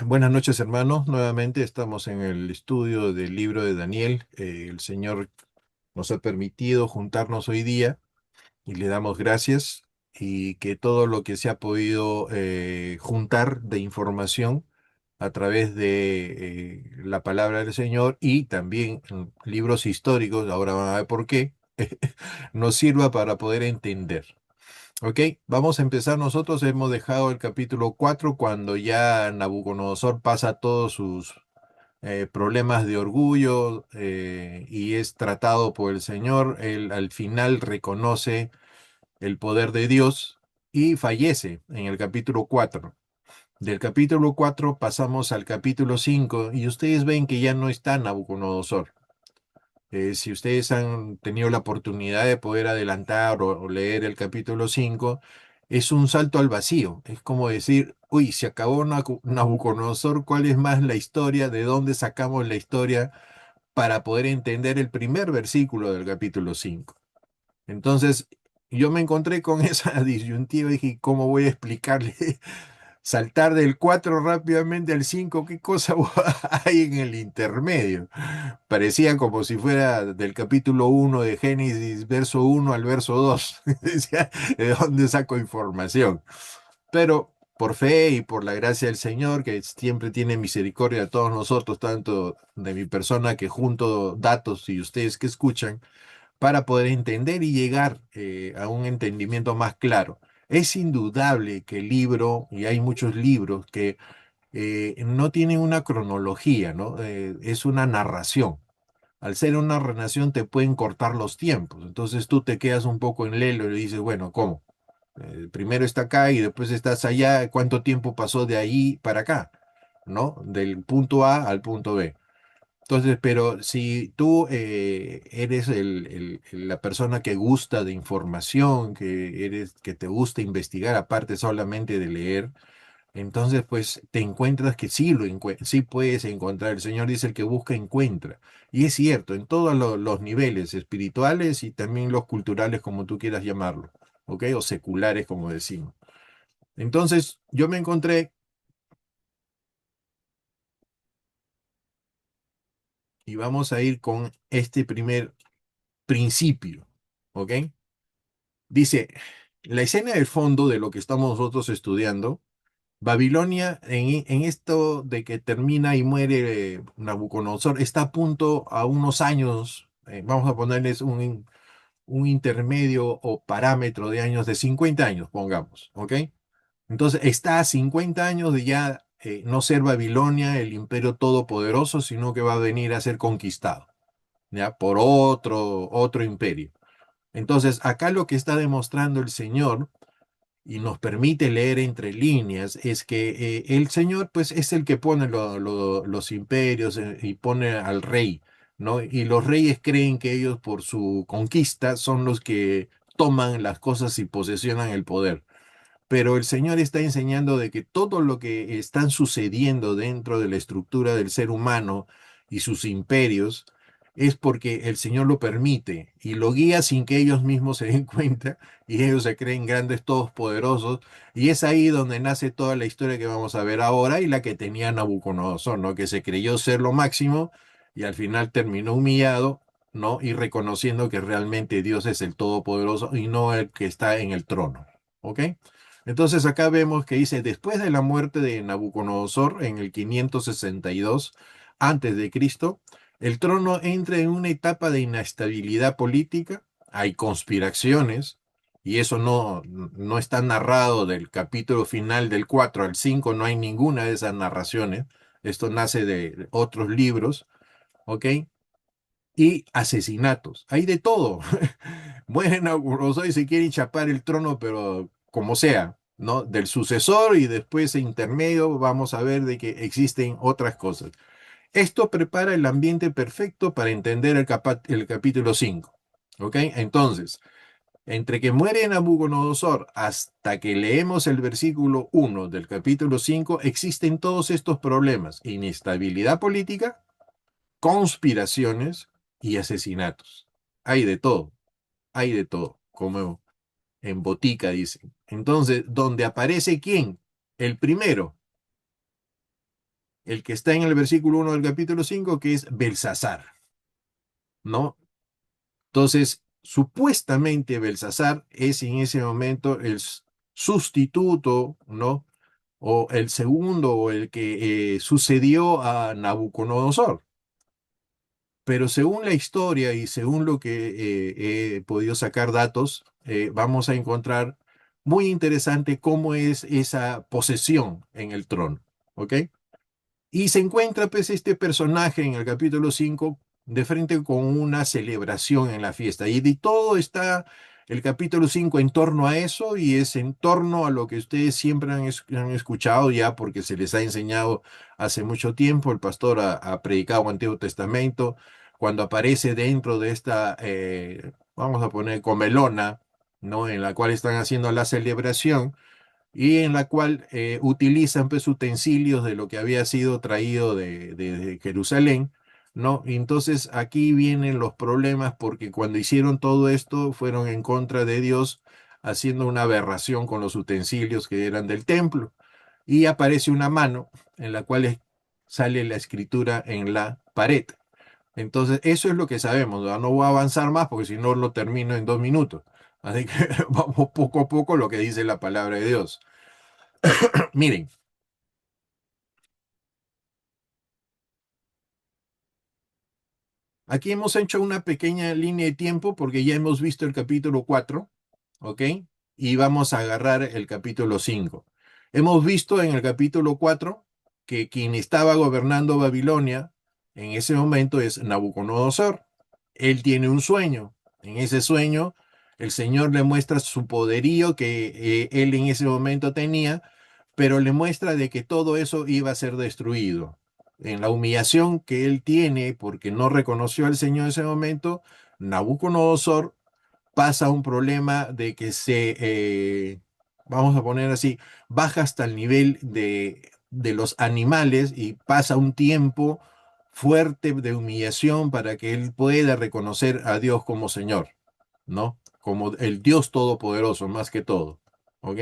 Buenas noches, hermanos. Nuevamente estamos en el estudio del libro de Daniel. El Señor nos ha permitido juntarnos hoy día y le damos gracias y que todo lo que se ha podido juntar de información a través de la palabra del Señor y también libros históricos, ahora van a ver por qué, nos sirva para poder entender. Ok, vamos a empezar. Nosotros hemos dejado el capítulo 4 cuando ya Nabucodonosor pasa todos sus problemas de orgullo y es tratado por el Señor. Él al final reconoce el poder de Dios y fallece en el capítulo 4. Del capítulo 4 pasamos al capítulo 5 y ustedes ven que ya no está Nabucodonosor. Si ustedes han tenido la oportunidad de poder adelantar o leer el capítulo 5, es un salto al vacío. Es como decir, uy, se acabó Nabucodonosor, ¿cuál es más la historia? ¿De dónde sacamos la historia para poder entender el primer versículo del capítulo 5? Entonces, yo me encontré con esa disyuntiva y dije, ¿cómo voy a explicarle? Saltar del 4 rápidamente al 5, ¿qué cosa hay en el intermedio? Parecía como si fuera del capítulo 1 de Génesis, verso 1 al verso 2. Decía, ¿de dónde saco información? Pero por fe y por la gracia del Señor, que siempre tiene misericordia de todos nosotros, tanto de mi persona que junto datos y ustedes que escuchan, para poder entender y llegar a un entendimiento más claro. Es indudable que el libro, y hay muchos libros que no tienen una cronología, ¿no? Es una narración. Al ser una narración te pueden cortar los tiempos, entonces tú te quedas un poco en lelo y dices, bueno, ¿cómo? Primero está acá y después estás allá, ¿cuánto tiempo pasó de ahí para acá? ¿No? Del punto A al punto B. Entonces, pero si tú eres la persona que gusta de información, que te gusta investigar, aparte solamente de leer, entonces pues te encuentras que sí puedes encontrar. El Señor dice, el que busca encuentra. Y es cierto, en todos los niveles, espirituales y también los culturales, como tú quieras llamarlo, ¿ok? O seculares, como decimos. Entonces, yo me encontré, y vamos a ir con este primer principio, ¿ok? Dice, la escena del fondo de lo que estamos nosotros estudiando, Babilonia, en esto de que termina y muere Nabucodonosor, está a punto a unos años, vamos a ponerles un intermedio o parámetro de años de 50 años, pongamos, ¿ok? Entonces está a 50 años de ya no ser Babilonia el imperio todopoderoso, sino que va a venir a ser conquistado, ¿ya? Por otro imperio. Entonces, acá lo que está demostrando el Señor y nos permite leer entre líneas es que el Señor pues es el que pone los imperios y pone al rey, ¿no? Y los reyes creen que ellos por su conquista son los que toman las cosas y posesionan el poder. Pero el Señor está enseñando de que todo lo que están sucediendo dentro de la estructura del ser humano y sus imperios es porque el Señor lo permite y lo guía sin que ellos mismos se den cuenta y ellos se creen grandes, todos poderosos. Y es ahí donde nace toda la historia que vamos a ver ahora y la que tenía Nabucodonosor, ¿no? Que se creyó ser lo máximo y al final terminó humillado, ¿no? Y reconociendo que realmente Dios es el Todopoderoso y no el que está en el trono, ¿ok? Entonces acá vemos que dice, después de la muerte de Nabucodonosor en el 562 antes de Cristo, el trono entra en una etapa de inestabilidad política, hay conspiraciones, y eso no está narrado del capítulo final del 4 al 5, no hay ninguna de esas narraciones, esto nace de otros libros, ¿ok? Y asesinatos, hay de todo. Mueren algunos hoy se quieren chapar el trono, pero como sea, ¿no? Del sucesor y después en intermedio vamos a ver de que existen otras cosas. Esto prepara el ambiente perfecto para entender el capítulo 5. ¿Ok? Entonces, entre que muere Nabucodonosor hasta que leemos el versículo 1 del capítulo 5, existen todos estos problemas: inestabilidad política, conspiraciones y asesinatos. Hay de todo, hay de todo, como en botica, dicen. Entonces, ¿dónde aparece quién? El primero, el que está en el versículo 1 del capítulo 5, que es Belsasar, ¿no? Entonces, supuestamente Belsasar es en ese momento el sustituto, ¿no? O el segundo, o el que sucedió a Nabucodonosor. Pero según la historia y según lo que he podido sacar datos, vamos a encontrar muy interesante cómo es esa posesión en el trono, ¿ok? Y se encuentra pues este personaje en el capítulo 5 de frente con una celebración en la fiesta. Y de todo está el capítulo 5 en torno a eso y es en torno a lo que ustedes siempre han escuchado ya porque se les ha enseñado hace mucho tiempo. El pastor ha predicado Antiguo Testamento. Cuando aparece dentro de esta, vamos a poner comelona, ¿no? En la cual están haciendo la celebración y en la cual utilizan pues utensilios de lo que había sido traído de Jerusalén, ¿no? Y entonces aquí vienen los problemas porque cuando hicieron todo esto fueron en contra de Dios, haciendo una aberración con los utensilios que eran del templo. Y aparece una mano en la cual sale la escritura en la pared. Entonces, eso es lo que sabemos, ¿verdad? No voy a avanzar más porque si no lo termino en 2 minutos. Así que vamos poco a poco lo que dice la palabra de Dios. Miren, aquí hemos hecho una pequeña línea de tiempo porque ya hemos visto el capítulo 4, ¿ok? Y vamos a agarrar el capítulo 5. Hemos visto en el capítulo 4 que quien estaba gobernando Babilonia en ese momento es Nabucodonosor. Él tiene un sueño. En ese sueño, el Señor le muestra su poderío que él en ese momento tenía, pero le muestra de que todo eso iba a ser destruido. En la humillación que él tiene porque no reconoció al Señor en ese momento, Nabucodonosor pasa un problema de que vamos a poner así, baja hasta el nivel de los animales y pasa un tiempo fuerte de humillación para que él pueda reconocer a Dios como Señor, ¿no? Como el Dios todopoderoso, más que todo, ¿ok?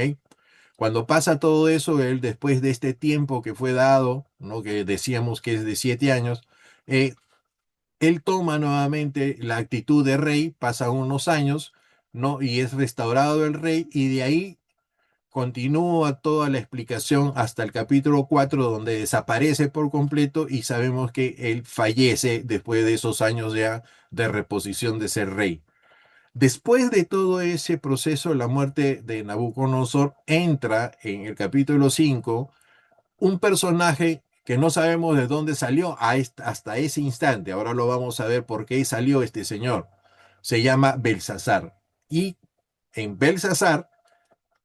Cuando pasa todo eso, él después de este tiempo que fue dado, ¿no? Que decíamos que es de 7 años, eh, él toma nuevamente la actitud de rey, pasa unos años, ¿no? Y es restaurado el rey y de ahí continúa toda la explicación hasta el capítulo 4 donde desaparece por completo y sabemos que él fallece después de esos años ya de reposición de ser rey. Después de todo ese proceso, la muerte de Nabucodonosor entra en el capítulo 5 un personaje que no sabemos de dónde salió hasta ese instante. Ahora lo vamos a ver por qué salió este señor. Se llama Belsasar. Y en Belsasar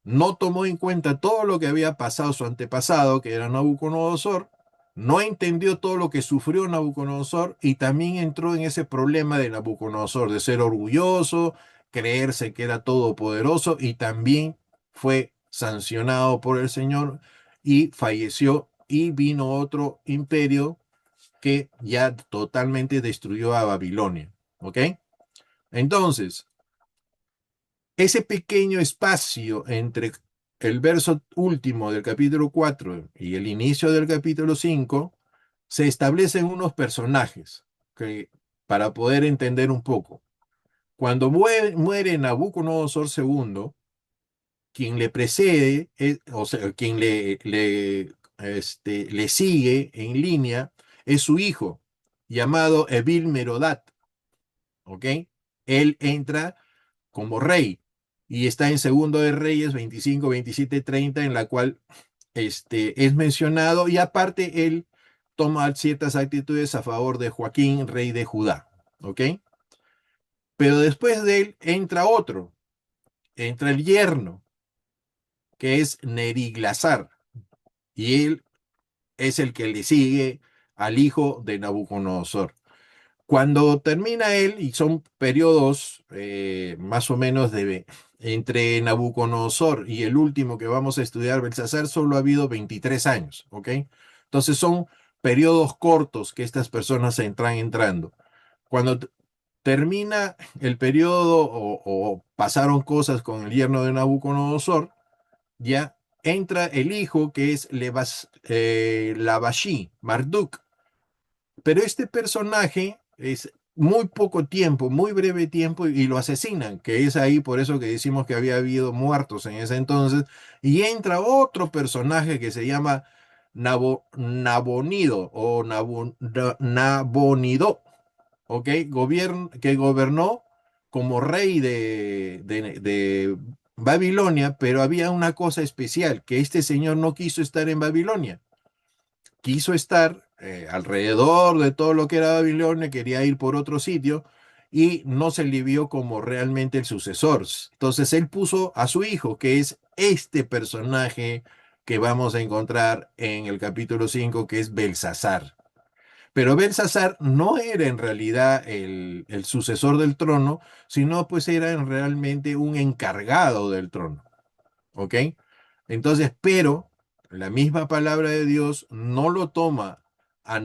no tomó en cuenta todo lo que había pasado su antepasado, que era Nabucodonosor, no entendió todo lo que sufrió Nabucodonosor y también entró en ese problema de Nabucodonosor, de ser orgulloso, creerse que era todopoderoso y también fue sancionado por el Señor y falleció y vino otro imperio que ya totalmente destruyó a Babilonia. ¿Ok? Entonces, ese pequeño espacio entre el verso último del capítulo 4 y el inicio del capítulo 5 se establecen unos personajes que, para poder entender un poco. Cuando muere Nabucodonosor II, quien le precede, o sea, quien le sigue en línea, es su hijo, llamado Evil Merodach, ¿ok? Él entra como rey y está en Segundo de Reyes 25, 27, 30, en la cual es mencionado y aparte él toma ciertas actitudes a favor de Joaquín, rey de Judá, ¿ok? Pero después de él entra otro, entra el yerno, que es Neriglasar, y él es el que le sigue al hijo de Nabucodonosor. Cuando termina él, y son periodos más o menos entre Nabucodonosor y el último que vamos a estudiar, Belsasar, solo ha habido 23 años, ¿ok? Entonces son periodos cortos que estas personas entran entrando. Cuando termina el periodo o pasaron cosas con el yerno de Nabucodonosor, ya entra el hijo que es Lavashi, Marduk, pero este personaje es muy poco tiempo, muy breve tiempo, y lo asesinan, que es ahí por eso que decimos que había habido muertos en ese entonces, y entra otro personaje que se llama Nabonido o Nabonido, ¿ok? Que gobernó como rey de Babilonia, pero había una cosa especial, que este señor no quiso estar en Babilonia, quiso estar alrededor de todo lo que era Babilonia, quería ir por otro sitio y no se le vio como realmente el sucesor. Entonces él puso a su hijo, que es este personaje que vamos a encontrar en el capítulo 5, que es Belsasar. Pero Belsasar no era en realidad el sucesor del trono, sino pues era realmente un encargado del trono. ¿Ok? Entonces, pero la misma palabra de Dios no lo toma a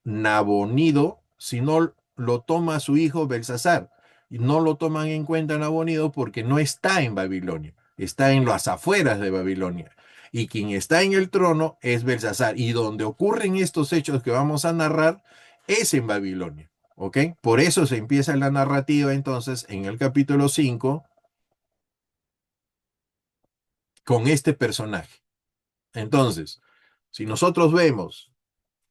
Nabonido, sino lo toma a su hijo Belsasar. Y no lo toman en cuenta Nabonido porque no está en Babilonia, está en las afueras de Babilonia. Y quien está en el trono es Belsasar. Y donde ocurren estos hechos que vamos a narrar es en Babilonia. ¿Ok? Por eso se empieza la narrativa entonces en el capítulo 5 con este personaje. Entonces, si nosotros vemos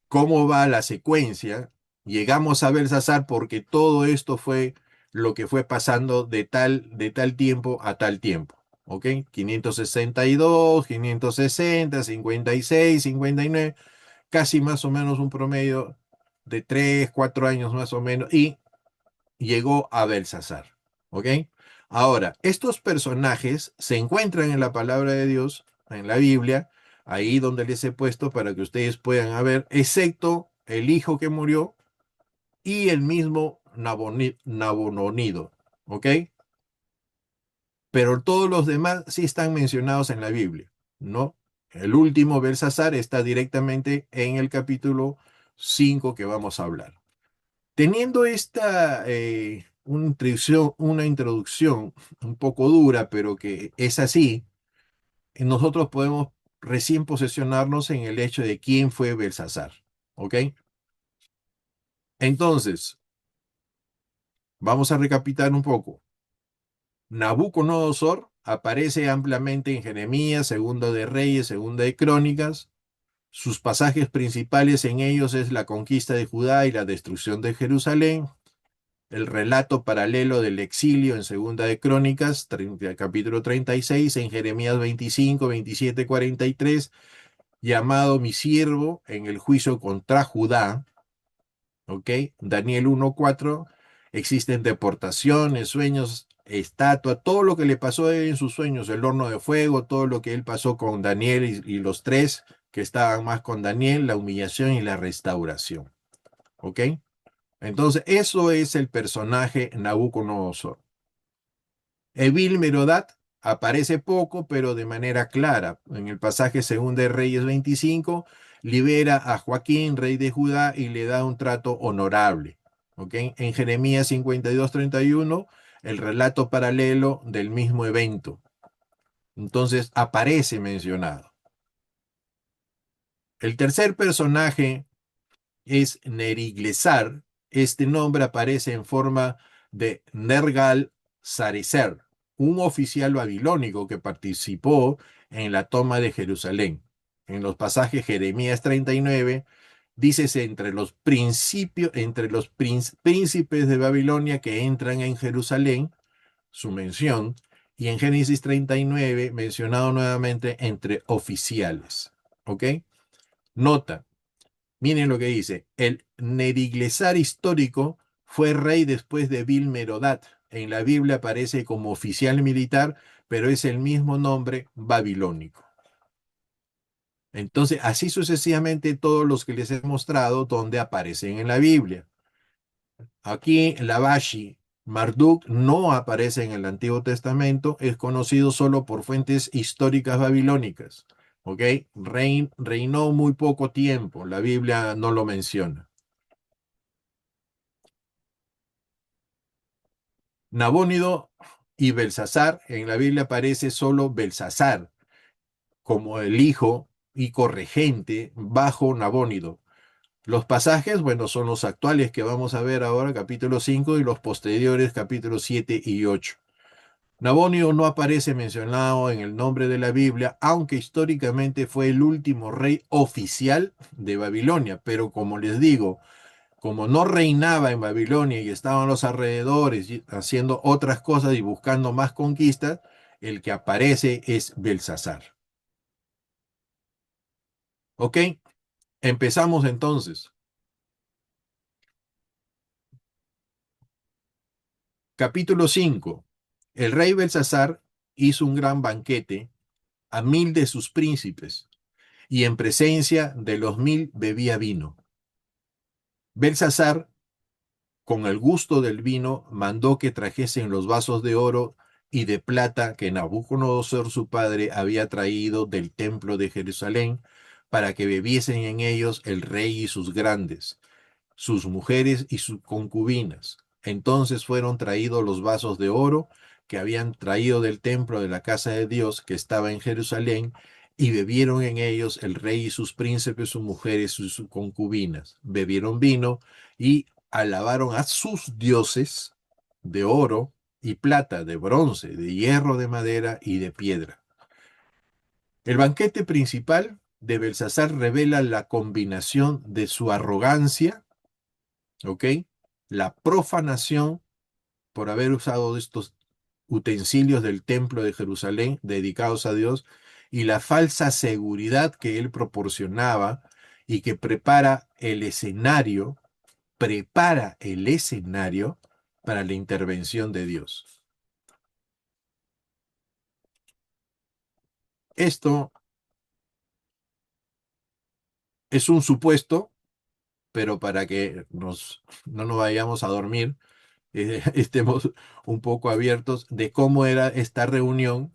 cómo va la secuencia, llegamos a Belsasar porque todo esto fue lo que fue pasando de tal tiempo a tal tiempo. ¿Ok? 562, 560, 56, 59, casi más o menos un promedio de 3, 4 años más o menos. Y llegó a Belsasar. ¿Ok? Ahora, estos personajes se encuentran en la palabra de Dios, en la Biblia, ahí donde les he puesto para que ustedes puedan ver, excepto el hijo que murió y el mismo Nabononido. ¿Ok? Pero todos los demás sí están mencionados en la Biblia, ¿no? El último, Belsasar, está directamente en el capítulo 5 que vamos a hablar. Teniendo una introducción un poco dura, pero que es así, nosotros podemos recién posesionarnos en el hecho de quién fue Belsasar. ¿Ok? Entonces, vamos a recapitular un poco. Nabucodonosor aparece ampliamente en Jeremías, Segunda de Reyes, Segunda de Crónicas. Sus pasajes principales en ellos es la conquista de Judá y la destrucción de Jerusalén, el relato paralelo del exilio en Segunda de Crónicas, capítulo 36, en Jeremías 25, 27, 43, llamado mi siervo en el juicio contra Judá, ¿ok? Daniel 1:4, existen deportaciones, sueños, estatua, todo lo que le pasó en sus sueños, el horno de fuego, todo lo que él pasó con Daniel y los tres que estaban más con Daniel, la humillación y la restauración, ¿ok? Entonces, eso es el personaje Nabucodonosor. Evil Merodach aparece poco, pero de manera clara. En el pasaje 2 de Reyes 25, libera a Joaquín, rey de Judá, y le da un trato honorable. ¿Ok? En Jeremías 52:31, el relato paralelo del mismo evento. Entonces, aparece mencionado. El tercer personaje es Neriglesar. Este nombre aparece en forma de Nergal Sarecer, un oficial babilónico que participó en la toma de Jerusalén. En los pasajes Jeremías 39, dícese entre los príncipes de Babilonia que entran en Jerusalén, su mención, y en Génesis 39, mencionado nuevamente entre oficiales. ¿Ok? Nota, miren lo que dice. El Neriglesar histórico fue rey después de Vilmerodát. En la Biblia aparece como oficial militar, pero es el mismo nombre babilónico. Entonces, así sucesivamente todos los que les he mostrado donde aparecen en la Biblia. Aquí, Lavashi, Marduk no aparece en el Antiguo Testamento, es conocido solo por fuentes históricas babilónicas. ¿Ok? Reinó muy poco tiempo, la Biblia no lo menciona. Nabónido y Belsasar, en la Biblia aparece solo Belsasar. como el hijo y corregente bajo Nabónido. Los pasajes, bueno, son los actuales que vamos a ver ahora, capítulo 5 y los posteriores, capítulos 7 y 8. Nabonio no aparece mencionado en el nombre de la Biblia, aunque históricamente fue el último rey oficial de Babilonia. Pero como les digo, como no reinaba en Babilonia y estaba en los alrededores haciendo otras cosas y buscando más conquistas, el que aparece es Belsasar. ¿Ok? Empezamos entonces. Capítulo 5. El rey Belsasar hizo un gran banquete a 1000 de sus príncipes, y en presencia de los 1000 bebía vino. Belsasar, con el gusto del vino, mandó que trajesen los vasos de oro y de plata que Nabucodonosor su padre había traído del templo de Jerusalén, para que bebiesen en ellos el rey y sus grandes, sus mujeres y sus concubinas. Entonces fueron traídos los vasos de oro que habían traído del templo de la casa de Dios que estaba en Jerusalén, y bebieron en ellos el rey y sus príncipes, sus mujeres y sus concubinas. Bebieron vino y alabaron a sus dioses de oro y plata, de bronce, de hierro, de madera y de piedra. El banquete principal de Belsasar revela la combinación de su arrogancia, ¿ok? La profanación por haber usado estos utensilios del templo de Jerusalén dedicados a Dios, y la falsa seguridad que él proporcionaba y que prepara el escenario para la intervención de Dios. Esto es un supuesto, pero para que no nos vayamos a dormir, estemos un poco abiertos de cómo era esta reunión.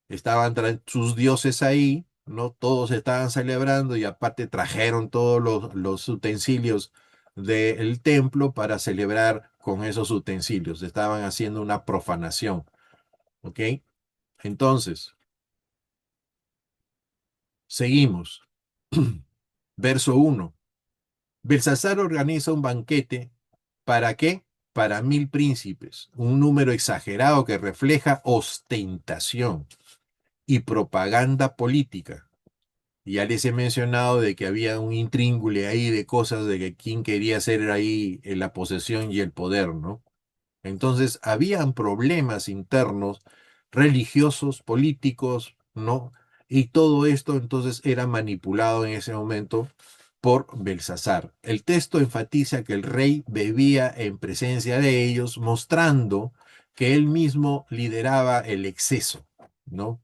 Estaban sus dioses ahí, ¿no? Todos estaban celebrando y aparte trajeron todos los utensilios del templo para celebrar con esos utensilios. Estaban haciendo una profanación, ¿ok? Entonces, seguimos. Verso 1. Belsasar organiza un banquete. ¿Para qué? Para 1000 príncipes, un número exagerado que refleja ostentación y propaganda política. Ya les he mencionado de que había un intríngulis ahí de cosas de que quién quería ser ahí en la posesión y el poder, ¿no? Entonces, habían problemas internos, religiosos, políticos, ¿no? Y todo esto entonces era manipulado en ese momento por Belsasar. El texto enfatiza que el rey bebía en presencia de ellos, mostrando que él mismo lideraba el exceso, ¿no?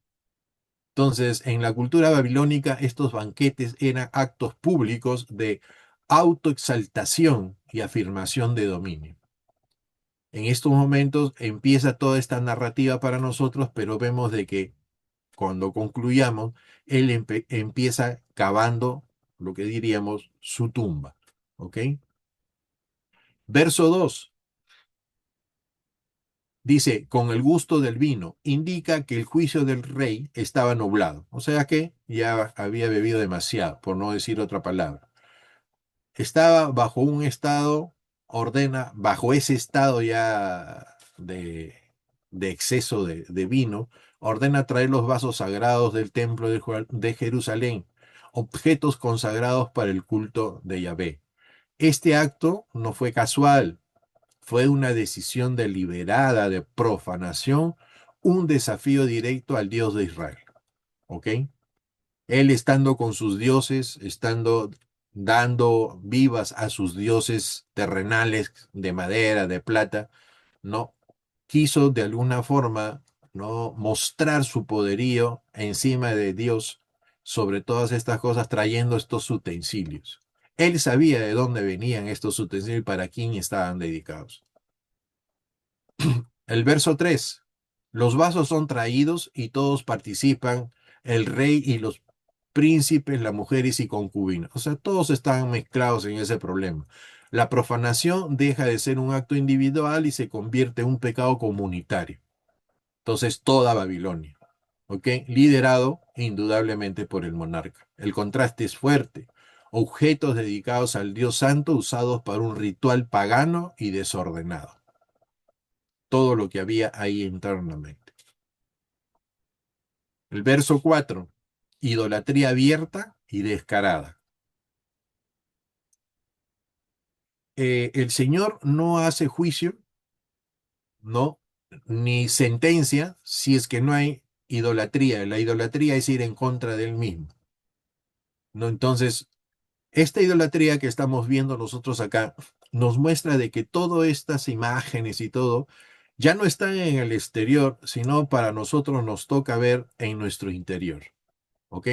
Entonces, en la cultura babilónica, estos banquetes eran actos públicos de autoexaltación y afirmación de dominio. En estos momentos empieza toda esta narrativa para nosotros, pero vemos de que cuando concluyamos, él empieza cavando lo que diríamos su tumba. ¿Ok? Verso 2 dice, con el gusto del vino, indica que el juicio del rey estaba nublado, o sea que ya había bebido demasiado, por no decir otra palabra. Estaba bajo un estado, bajo ese estado ya de exceso de vino, ordena traer los vasos sagrados del templo de Jerusalén, objetos consagrados para el culto de Yahvé. Este acto no fue casual, fue una decisión deliberada de profanación, un desafío directo al Dios de Israel. ¿Ok? Él estando con sus dioses, estando dando vivas a sus dioses terrenales de madera, de plata, no quiso de alguna forma no mostrar su poderío encima de Dios sobre todas estas cosas, trayendo estos utensilios. Él sabía de dónde venían estos utensilios y para quién estaban dedicados. El verso 3. Los vasos son traídos y todos participan, el rey y los príncipes, las mujeres y concubinas. O sea, todos están mezclados en ese problema. La profanación deja de ser un acto individual y se convierte en un pecado comunitario. Entonces, toda Babilonia, ¿ok? Liderado indudablemente por el monarca. El contraste es fuerte. Objetos dedicados al Dios Santo usados para un ritual pagano y desordenado. Todo lo que había ahí internamente. El verso 4. Idolatría abierta y descarada. El Señor no hace juicio, no, ni sentencia si es que no hay idolatría. La idolatría es ir en contra de él mismo, ¿no? Entonces, esta idolatría que estamos viendo nosotros acá nos muestra de que todas estas imágenes y todo ya no están en el exterior, sino para nosotros nos toca ver en nuestro interior. ¿Ok?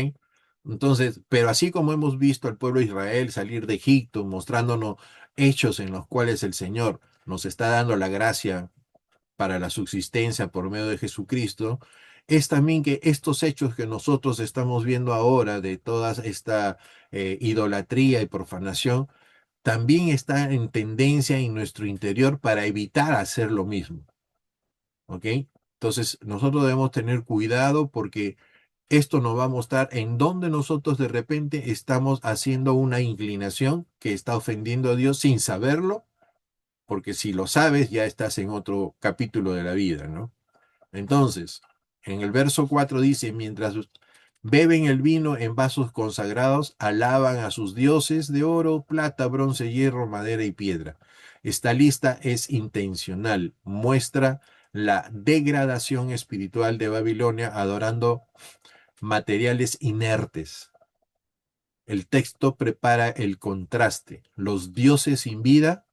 Entonces, pero así como hemos visto al pueblo de Israel salir de Egipto, mostrándonos hechos en los cuales el Señor nos está dando la gracia para la subsistencia por medio de Jesucristo, es también que estos hechos que nosotros estamos viendo ahora de toda esta idolatría y profanación, también está en tendencia en nuestro interior para evitar hacer lo mismo. ¿Ok? Entonces, nosotros debemos tener cuidado porque esto nos va a mostrar en dónde nosotros de repente estamos haciendo una inclinación que está ofendiendo a Dios sin saberlo, porque si lo sabes ya estás en otro capítulo de la vida, ¿no? Entonces, en el verso 4 dice, mientras beben el vino en vasos consagrados, alaban a sus dioses de oro, plata, bronce, hierro, madera y piedra. Esta lista es intencional, muestra la degradación espiritual de Babilonia adorando materiales inertes. El texto prepara el contraste, los dioses sin vida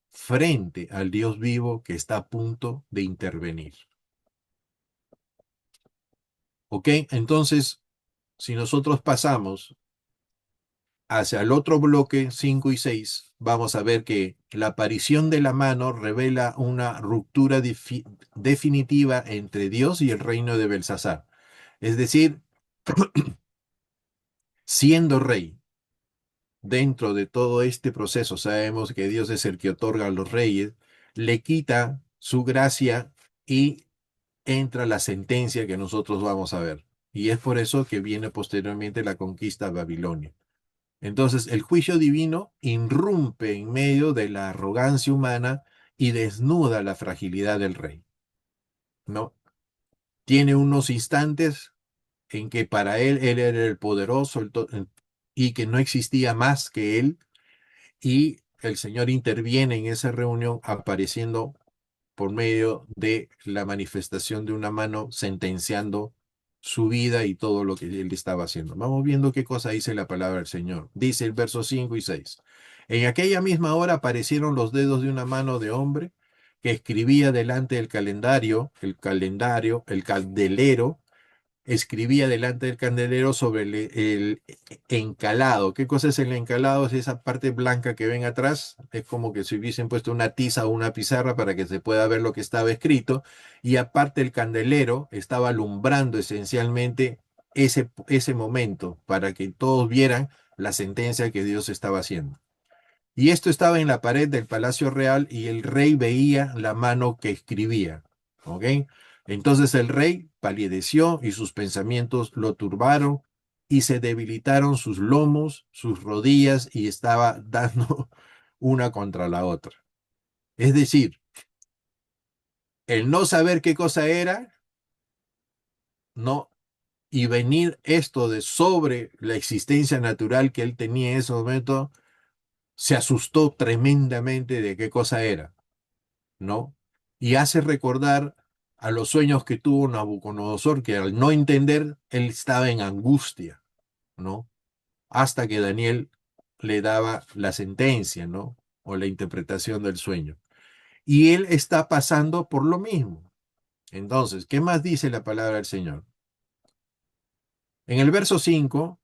frente al Dios vivo que está a punto de intervenir. ¿Ok? Entonces, si nosotros pasamos hacia el otro bloque 5 y 6, vamos a ver que la aparición de la mano revela una ruptura definitiva entre Dios y el reino de Belsasar. Es decir, siendo rey, dentro de todo este proceso, sabemos que Dios es el que otorga a los reyes, le quita su gracia y entra la sentencia que nosotros vamos a ver. Y es por eso que viene posteriormente la conquista de Babilonia. Entonces, el juicio divino irrumpe en medio de la arrogancia humana y desnuda la fragilidad del rey, ¿no? Tiene unos instantes en que para él era el poderoso y que no existía más que él, y el Señor interviene en esa reunión apareciendo por medio de la manifestación de una mano sentenciando su vida y todo lo que él estaba haciendo. Vamos viendo qué cosa dice la palabra del Señor. Dice el verso 5 y 6. En aquella misma hora aparecieron los dedos de una mano de hombre que escribía delante del calendario, el candelero, escribía delante del candelero sobre el encalado. ¿Qué cosa es el encalado? Es esa parte blanca que ven atrás. Es como que si hubiesen puesto una tiza o una pizarra para que se pueda ver lo que estaba escrito. Y aparte el candelero estaba alumbrando esencialmente ese momento para que todos vieran la sentencia que Dios estaba haciendo. Y esto estaba en la pared del palacio real y el rey veía la mano que escribía. ¿Ok? Entonces el rey palideció y sus pensamientos lo turbaron y se debilitaron sus lomos, sus rodillas y estaba dando una contra la otra. Es decir, el no saber qué cosa era, no, y venir esto de sobre la existencia natural que él tenía en ese momento, se asustó tremendamente de qué cosa era. ¿No? Y hace recordar a los sueños que tuvo Nabucodonosor, que al no entender, él estaba en angustia, ¿no? Hasta que Daniel le daba la sentencia, ¿no? O la interpretación del sueño. Y él está pasando por lo mismo. Entonces, ¿qué más dice la palabra del Señor? En el verso 5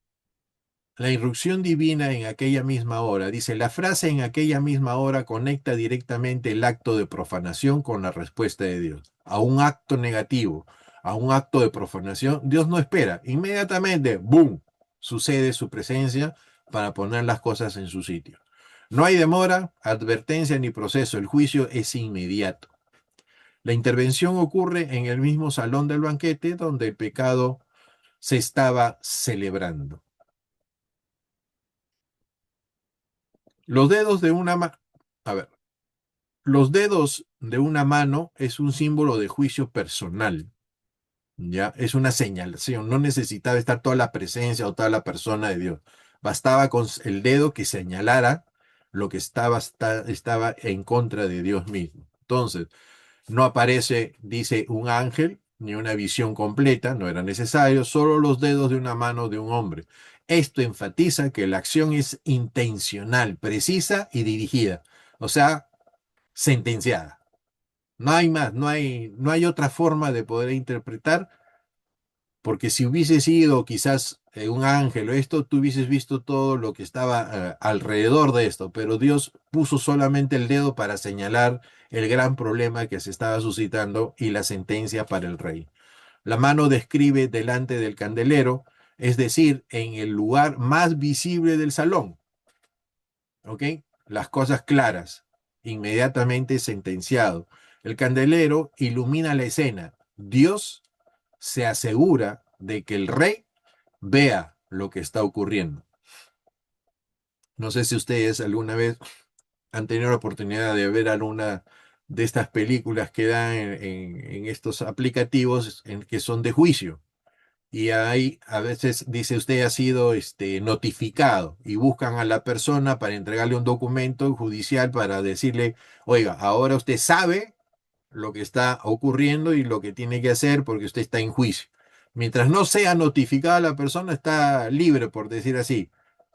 la irrupción divina en aquella misma hora, dice, la frase en aquella misma hora conecta directamente el acto de profanación con la respuesta de Dios. A un acto negativo, a un acto de profanación, Dios no espera. Inmediatamente, ¡boom!, sucede su presencia para poner las cosas en su sitio. No hay demora, advertencia ni proceso, el juicio es inmediato. La intervención ocurre en el mismo salón del banquete donde el pecado se estaba celebrando. Los dedos de una mano, a ver, los dedos de una mano es un símbolo de juicio personal. Ya, es una señalación, no necesitaba estar toda la presencia o toda la persona de Dios. Bastaba con el dedo que señalara lo que estaba en contra de Dios mismo. Entonces, no aparece, dice, un ángel ni una visión completa, no era necesario, solo los dedos de una mano de un hombre. Esto enfatiza que la acción es intencional, precisa y dirigida, o sea, sentenciada. No hay más, no hay otra forma de poder interpretar, porque si hubiese sido quizás un ángel o esto, tú hubieses visto todo lo que estaba alrededor de esto, pero Dios puso solamente el dedo para señalar el gran problema que se estaba suscitando y la sentencia para el rey. La mano describe delante del candelero, es decir, en el lugar más visible del salón, ¿ok? Las cosas claras, inmediatamente sentenciado. El candelero ilumina la escena. Dios se asegura de que el rey vea lo que está ocurriendo. No sé si ustedes alguna vez han tenido la oportunidad de ver alguna de estas películas que dan en estos aplicativos que son de juicio. Y ahí a veces dice usted ha sido notificado y buscan a la persona para entregarle un documento judicial para decirle, oiga, ahora usted sabe lo que está ocurriendo y lo que tiene que hacer porque usted está en juicio. Mientras no sea notificada la persona, está libre, por decir así.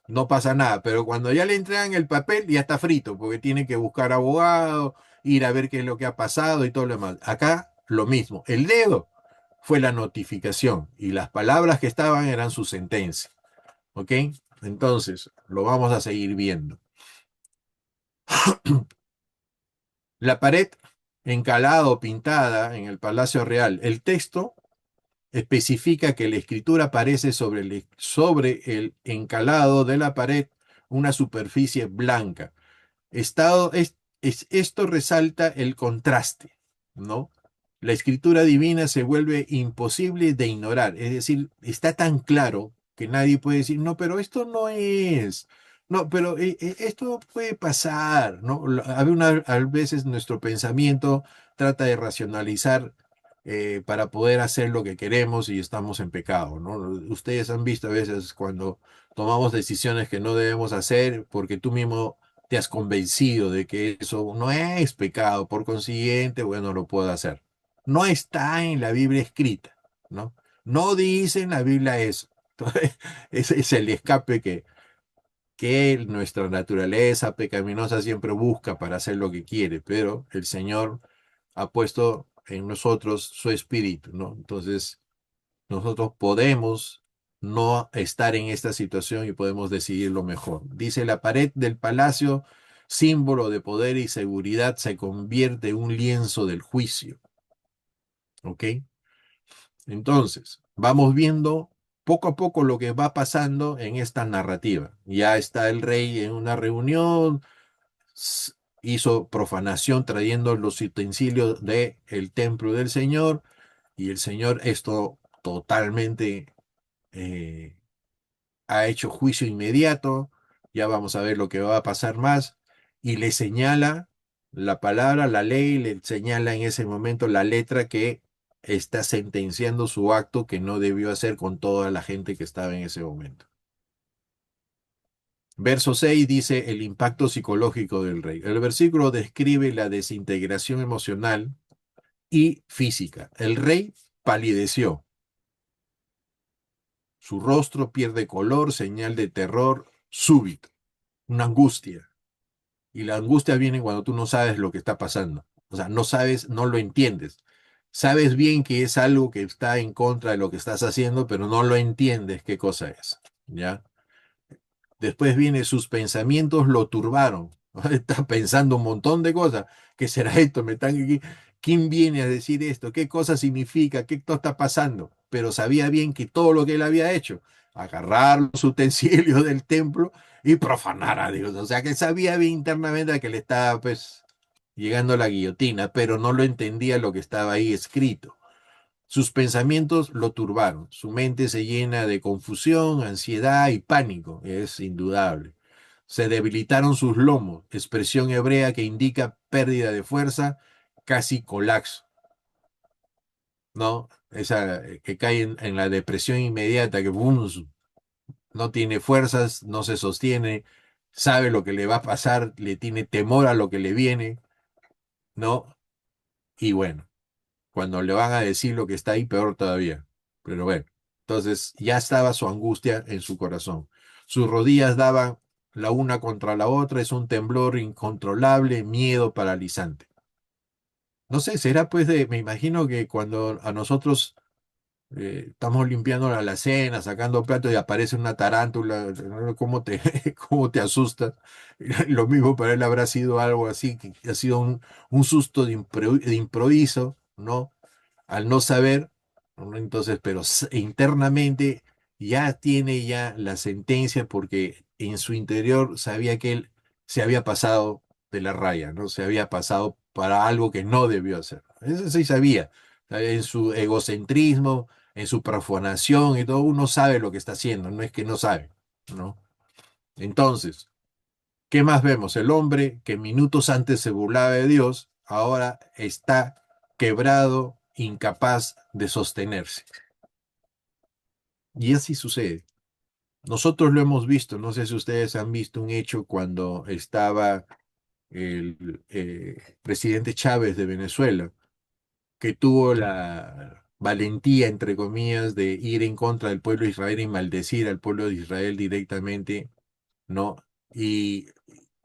No pasa nada, pero cuando ya le entregan el papel, ya está frito, porque tiene que buscar abogado, ir a ver qué es lo que ha pasado y todo lo demás. Acá lo mismo. El dedo fue la notificación y las palabras que estaban eran su sentencia. ¿Ok? Entonces, lo vamos a seguir viendo. La pared encalada o pintada en el Palacio Real. El texto especifica que la escritura aparece sobre el encalado de la pared una superficie blanca. Esto resalta el contraste, ¿no? La escritura divina se vuelve imposible de ignorar, es decir, está tan claro que nadie puede decir, no, pero esto no es, no, pero esto puede pasar, ¿no? A veces nuestro pensamiento trata de racionalizar para poder hacer lo que queremos y estamos en pecado, ¿no? Ustedes han visto a veces cuando tomamos decisiones que no debemos hacer porque tú mismo te has convencido de que eso no es pecado, por consiguiente, bueno, lo puedo hacer. No está en la Biblia escrita, ¿no? No dice en la Biblia eso. Entonces, ese es el escape que nuestra naturaleza pecaminosa siempre busca para hacer lo que quiere, pero el Señor ha puesto en nosotros su espíritu, ¿no? Entonces, nosotros podemos no estar en esta situación y podemos decidir lo mejor. Dice, la pared del palacio, símbolo de poder y seguridad, se convierte en un lienzo del juicio. ¿Ok? Entonces, vamos viendo poco a poco lo que va pasando en esta narrativa. Ya está el rey en una reunión, hizo profanación trayendo los utensilios del templo del Señor, y el Señor esto totalmente eh, ha hecho juicio inmediato. Ya vamos a ver lo que va a pasar más, y le señala la palabra, la ley, le señala en ese momento la letra que está sentenciando su acto que no debió hacer con toda la gente que estaba en ese momento. Verso 6 dice el impacto psicológico del rey. El versículo describe la desintegración emocional y física. El rey palideció, su rostro pierde color, señal de terror súbito, una angustia. Y la angustia viene cuando tú no sabes lo que está pasando. O sea, no sabes, no lo entiendes. Sabes bien que es algo que está en contra de lo que estás haciendo, pero no lo entiendes qué cosa es. ¿Ya? Después viene sus pensamientos lo turbaron. Está pensando un montón de cosas. ¿Qué será esto? Me están aquí. ¿Quién viene a decir esto? ¿Qué cosa significa? ¿Qué está pasando? Pero sabía bien que todo lo que él había hecho, agarrar los utensilios del templo y profanar a Dios. O sea que sabía bien internamente que le estaba pues llegando la guillotina, pero no lo entendía lo que estaba ahí escrito. Sus pensamientos lo turbaron. Su mente se llena de confusión, ansiedad y pánico. Es indudable. Se debilitaron sus lomos, expresión hebrea que indica pérdida de fuerza, casi colapso, ¿no? Esa que cae en la depresión inmediata, que boom, no tiene fuerzas, no se sostiene, sabe lo que le va a pasar, le tiene temor a lo que le viene, ¿no? Y bueno, cuando le van a decir lo que está ahí, peor todavía. Pero bueno, entonces ya estaba su angustia en su corazón. Sus rodillas daban la una contra la otra, es un temblor incontrolable, miedo paralizante. No sé, será pues me imagino que cuando a nosotros estamos limpiando la alacena, sacando platos y aparece una tarántula, ¿no? ¿Cómo te, cómo te asustas? Lo mismo para él habrá sido algo así, que ha sido un susto de improviso, ¿no? Al no saber, ¿no? Entonces, pero internamente ya tiene ya la sentencia porque en su interior sabía que él se había pasado de la raya, ¿no? Se había pasado para algo que no debió hacer. Eso sí sabía. En su egocentrismo, en su profanación y todo, uno sabe lo que está haciendo, no es que no sabe, ¿no? Entonces, ¿qué más vemos? El hombre que minutos antes se burlaba de Dios, ahora está quebrado, incapaz de sostenerse. Y así sucede. Nosotros lo hemos visto, no sé si ustedes han visto un hecho cuando estaba el presidente Chávez de Venezuela, que tuvo la valentía, entre comillas, de ir en contra del pueblo de Israel y maldecir al pueblo de Israel directamente, ¿no? Y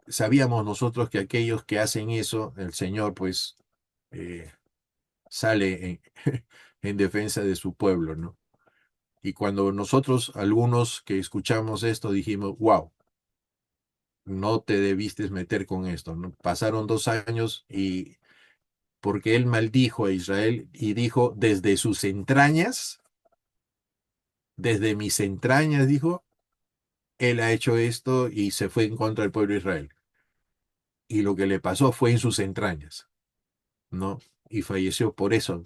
sabíamos nosotros que aquellos que hacen eso, el Señor, pues, eh, sale en defensa de su pueblo, ¿no? Y cuando nosotros, algunos que escuchamos esto, dijimos, wow, no te debiste meter con esto, ¿no? Pasaron 2 años y porque él maldijo a Israel y dijo, desde sus entrañas, desde mis entrañas, dijo, él ha hecho esto y se fue en contra del pueblo de Israel. Y lo que le pasó fue en sus entrañas, ¿no? Y falleció por eso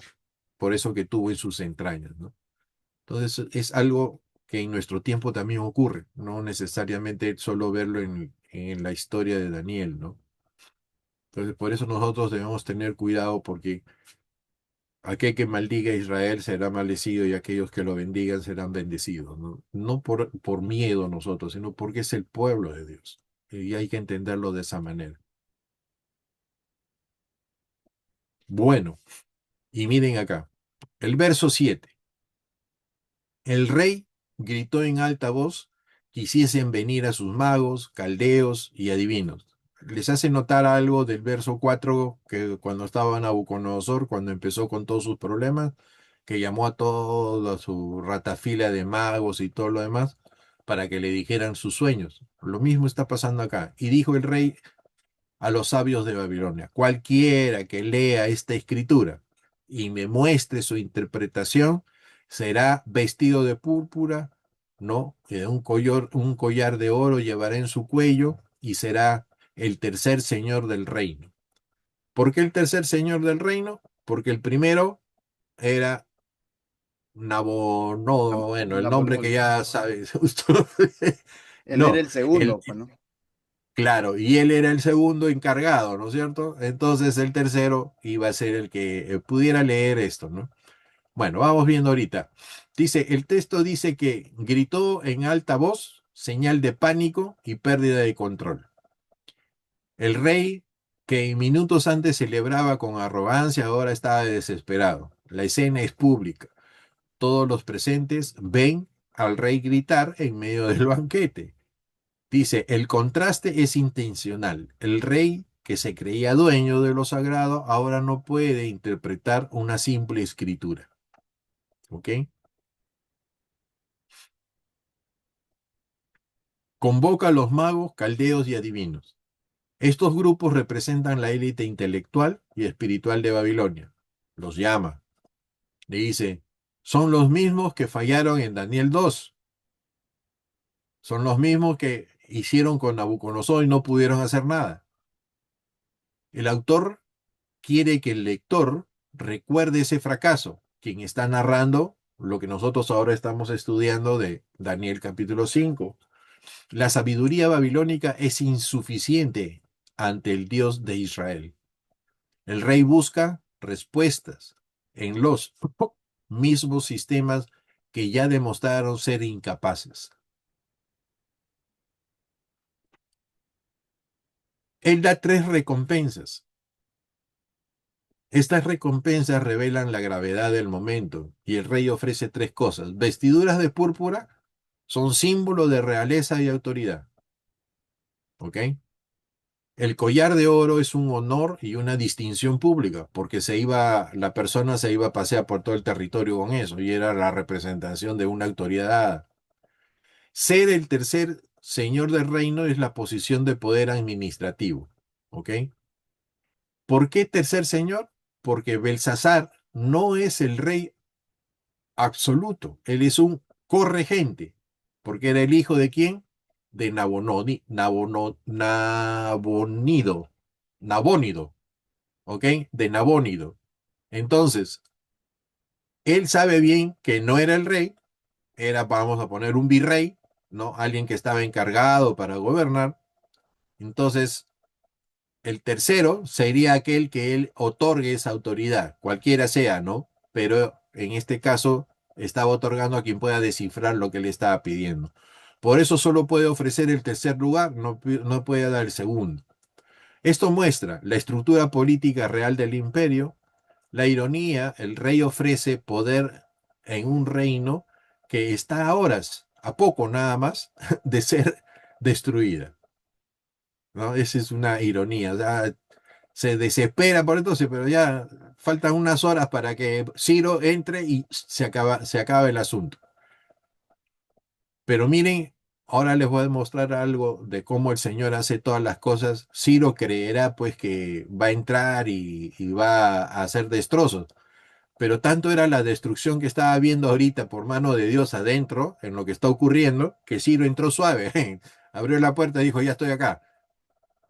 que tuvo en sus entrañas, ¿no? Entonces es algo que en nuestro tiempo también ocurre, no necesariamente solo verlo en la historia de Daniel, ¿no? Entonces por eso nosotros debemos tener cuidado porque aquel que maldiga a Israel será maldecido y aquellos que lo bendigan serán bendecidos, ¿no? No por miedo a nosotros, sino porque es el pueblo de Dios. Y hay que entenderlo de esa manera. Bueno, y miren acá, el verso 7. El rey gritó en alta voz, quisiesen venir a sus magos, caldeos y adivinos. ¿Les hace notar algo del verso 4 que cuando estaba Nabucodonosor, cuando empezó con todos sus problemas, que llamó a toda su ratafila de magos y todo lo demás para que le dijeran sus sueños? Lo mismo está pasando acá. Y dijo el rey a los sabios de Babilonia, cualquiera que lea esta escritura y me muestre su interpretación, será vestido de púrpura, ¿no? Un collar de oro llevará en su cuello y será el tercer señor del reino. ¿Por qué el tercer señor del reino? Porque el primero era no, bueno, el nombre que Napoleón. ya sabes, justo. Él era No, el el, segundo, pues, ¿no? claro, y él era el segundo encargado, ¿no es cierto? Entonces el tercero iba a ser el que pudiera leer esto, ¿no? Bueno, vamos viendo ahorita. Dice, el texto dice que gritó en alta voz, señal de pánico y pérdida de control. El rey, que minutos antes celebraba con arrogancia, ahora estaba desesperado. La escena es pública. Todos los presentes ven al rey gritar en medio del banquete. Dice, el contraste es intencional. El rey, que se creía dueño de lo sagrado, ahora no puede interpretar una simple escritura. ¿Ok? Convoca a los magos, caldeos y adivinos. Estos grupos representan la élite intelectual y espiritual de Babilonia. Los llama. Le dice, son los mismos que fallaron en Daniel 2. Son los mismos que hicieron con Nabucodonosor y no pudieron hacer nada. El autor quiere que el lector recuerde ese fracaso, quien está narrando lo que nosotros ahora estamos estudiando de Daniel capítulo 5. La sabiduría babilónica es insuficiente ante el Dios de Israel. El rey busca respuestas en los mismos sistemas que ya demostraron ser incapaces. Él da tres recompensas. Estas recompensas revelan la gravedad del momento y el rey ofrece tres cosas. Vestiduras de púrpura son símbolo de realeza y autoridad. ¿Ok? El collar de oro es un honor y una distinción pública, porque la persona se iba a pasear por todo el territorio con eso, y era la representación de una autoridad dada. Ser el tercer señor del reino es la posición de poder administrativo. ¿Ok? ¿Por qué tercer señor? Porque Belsasar no es el rey absoluto, él es un corregente, porque era el hijo de quién? De Nabónido, ¿ok? De Nabónido. Entonces, él sabe bien que no era el rey, era, vamos a poner, un virrey, ¿no? Alguien que estaba encargado para gobernar. Entonces, el tercero sería aquel que él otorgue esa autoridad, cualquiera sea, ¿no? Pero en este caso estaba otorgando a quien pueda descifrar lo que le estaba pidiendo. Por eso solo puede ofrecer el tercer lugar, no puede dar el segundo. Esto muestra la estructura política real del imperio. La ironía, el rey ofrece poder en un reino que está a horas, a poco nada más, de ser destruida, ¿no? Esa es una ironía. O sea, se desespera por entonces, pero ya faltan unas horas para que Ciro entre y se acaba el asunto. Pero miren, ahora les voy a demostrar algo de cómo el Señor hace todas las cosas. Ciro creerá pues que va a entrar y va a hacer destrozos, pero tanto era la destrucción que estaba viendo ahorita por mano de Dios adentro, en lo que está ocurriendo, que Ciro entró suave, abrió la puerta y dijo, ya estoy acá.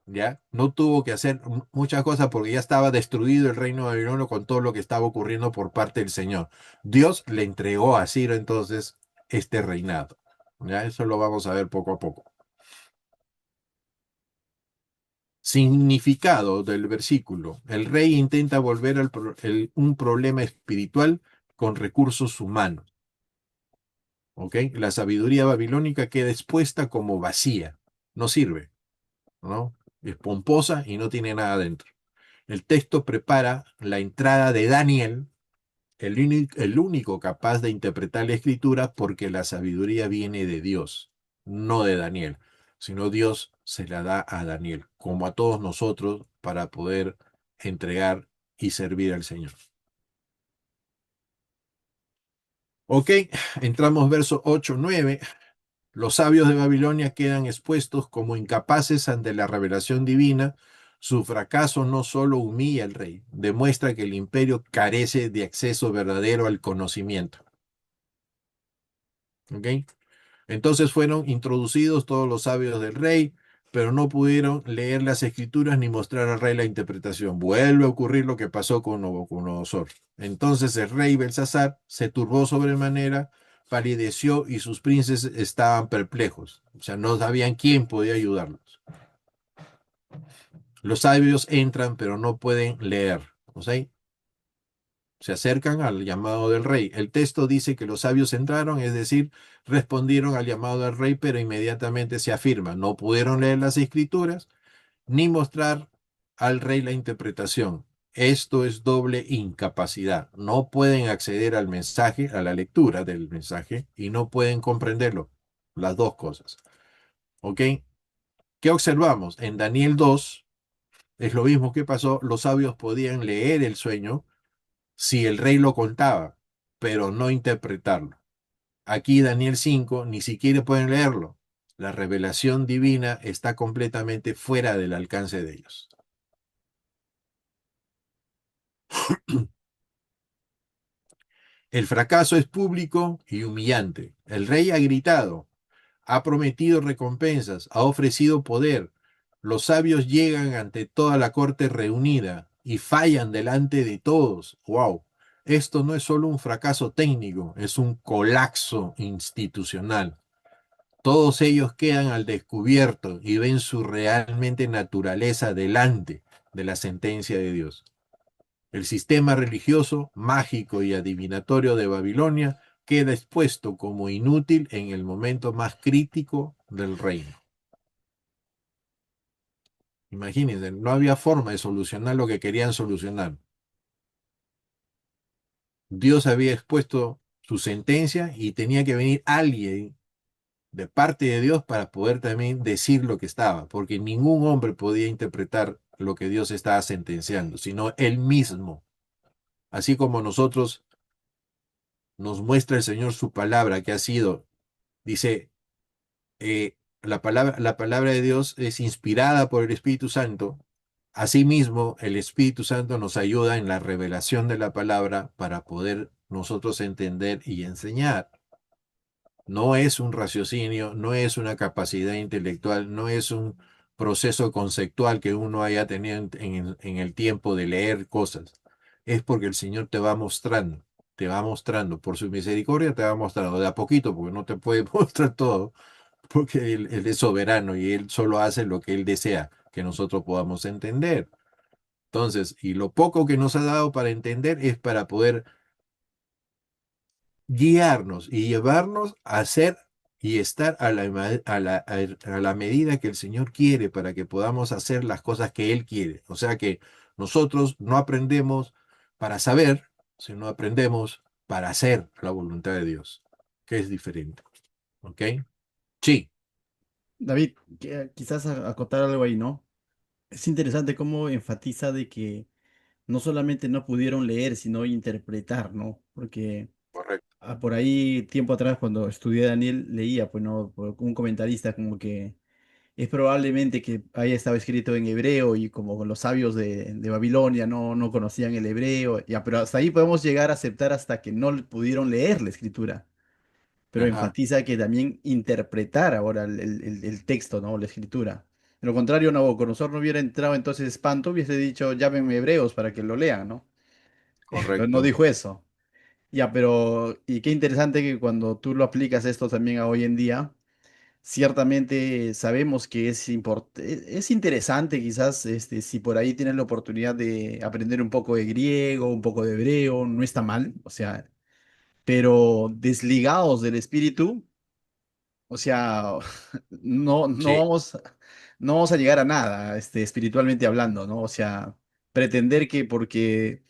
¿Ya? No tuvo que hacer muchas cosas porque ya estaba destruido el reino de Babilonia con todo lo que estaba ocurriendo por parte del Señor. Dios le entregó a Ciro entonces este reinado. ¿Ya? Eso lo vamos a ver poco a poco. Significado del versículo. El rey intenta volver un problema espiritual con recursos humanos. ¿Ok? La sabiduría babilónica queda expuesta como vacía. No sirve, ¿no? Es pomposa y no tiene nada dentro. El texto prepara la entrada de Daniel, el único capaz de interpretar la escritura, porque la sabiduría viene de Dios, no de Daniel, sino Dios se la da a Daniel, como a todos nosotros, para poder entregar y servir al Señor. Ok, entramos verso 8-9. Los sabios de Babilonia quedan expuestos como incapaces ante la revelación divina. Su fracaso no solo humilla al rey, demuestra que el imperio carece de acceso verdadero al conocimiento. ¿Ok? Entonces fueron introducidos todos los sabios del rey, pero no pudieron leer las escrituras ni mostrar al rey la interpretación. Vuelve a ocurrir lo que pasó con Nabucodonosor. Entonces el rey Belsasar se turbó sobremanera, palideció y sus príncipes estaban perplejos. O sea, no sabían quién podía ayudarlos. Los sabios entran, pero no pueden leer. ¿O sea, se acercan al llamado del rey. El texto dice que los sabios entraron, es decir, respondieron al llamado del rey, pero inmediatamente se afirma, no pudieron leer las escrituras ni mostrar al rey la interpretación. Esto es doble incapacidad. No pueden acceder al mensaje, a la lectura del mensaje, y no pueden comprenderlo. Las dos cosas. ¿Ok? ¿Qué observamos? En Daniel 2 es lo mismo que pasó. Los sabios podían leer el sueño si el rey lo contaba, pero no interpretarlo. Aquí Daniel 5 ni siquiera pueden leerlo. La revelación divina está completamente fuera del alcance de ellos. El fracaso es público y humillante. El rey ha gritado, ha prometido recompensas, ha ofrecido poder. Los sabios llegan ante toda la corte reunida y fallan delante de todos. ¡Wow! Esto no es solo un fracaso técnico, es un colapso institucional. Todos ellos quedan al descubierto y ven su realmente naturaleza delante de la sentencia de Dios. El sistema religioso, mágico y adivinatorio de Babilonia queda expuesto como inútil en el momento más crítico del reino. Imagínense, no había forma de solucionar lo que querían solucionar. Dios había expuesto su sentencia y tenía que venir alguien de parte de Dios para poder también decir lo que estaba, porque ningún hombre podía interpretar lo que Dios estaba sentenciando, sino él mismo. Así como nosotros nos muestra el Señor su palabra, que ha sido, dice, la palabra de Dios es inspirada por el Espíritu Santo. Asimismo, el Espíritu Santo nos ayuda en la revelación de la palabra para poder nosotros entender y enseñar. No es un raciocinio, no es una capacidad intelectual, no es un proceso conceptual que uno haya tenido en el tiempo de leer cosas. Es porque el Señor te va mostrando, por su misericordia te va mostrando de a poquito, porque no te puede mostrar todo, porque Él es soberano y Él solo hace lo que Él desea que nosotros podamos entender. Entonces, y lo poco que nos ha dado para entender es para poder guiarnos y llevarnos a ser y estar a la medida que el Señor quiere para que podamos hacer las cosas que Él quiere. O sea que nosotros no aprendemos para saber, sino aprendemos para hacer la voluntad de Dios, que es diferente. ¿Ok? Sí, David, quizás acotar algo ahí, ¿no? Es interesante cómo enfatiza de que no solamente no pudieron leer, sino interpretar, ¿no? Porque correcto. por ahí, tiempo atrás, cuando estudié Daniel, leía, pues, ¿no? Por un comentarista como que es probablemente que haya estado escrito en hebreo y como los sabios de Babilonia no conocían el hebreo, ya, pero hasta ahí podemos llegar a aceptar hasta que no pudieron leer la escritura, pero Ajá, enfatiza que también interpretar ahora el texto, ¿no? La escritura. De lo contrario, Nabucodonosor no hubiera entrado entonces espanto, hubiese dicho, llámenme hebreos para que lo lean, ¿no? Pero no correcto. dijo eso. Ya, pero, y qué interesante que cuando tú lo aplicas esto también a hoy en día, ciertamente sabemos que es interesante quizás si por ahí tienes la oportunidad de aprender un poco de griego, un poco de hebreo, no está mal, o sea, pero desligados del espíritu, o sea, no Sí, vamos, no vamos a llegar a nada, espiritualmente hablando, ¿no? O sea, pretender que porque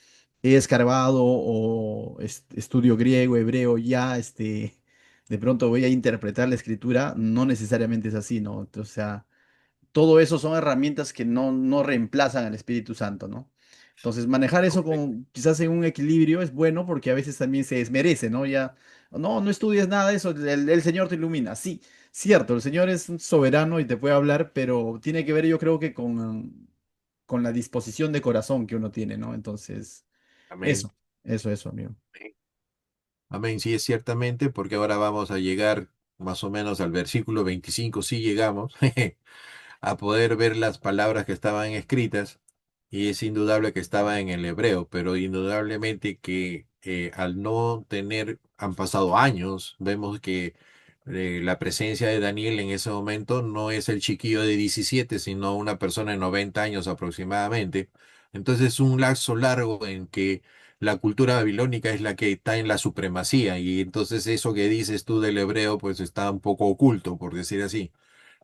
he escarbado o estudio griego, hebreo, ya, de pronto voy a interpretar la escritura, no necesariamente es así, ¿no? O sea, todo eso son herramientas que no reemplazan al Espíritu Santo, ¿no? Entonces, manejar eso correcto. con quizás en un equilibrio es bueno porque a veces también se desmerece, ¿no? Ya, no estudies nada de eso, el Señor te ilumina. Sí, cierto, el Señor es un soberano y te puede hablar, pero tiene que ver, yo creo que con la disposición de corazón que uno tiene, ¿no? Entonces, Amén. eso, eso, amigo. Amén, sí es ciertamente, porque ahora vamos a llegar más o menos al versículo 25, sí llegamos, a poder ver las palabras que estaban escritas, y es indudable que estaba en el hebreo, pero indudablemente que al no tener, han pasado años, vemos que la presencia de Daniel en ese momento no es el chiquillo de 17, sino una persona de 90 años aproximadamente. Entonces es un lapso largo en que la cultura babilónica es la que está en la supremacía, y entonces eso que dices tú del hebreo pues está un poco oculto, por decir así.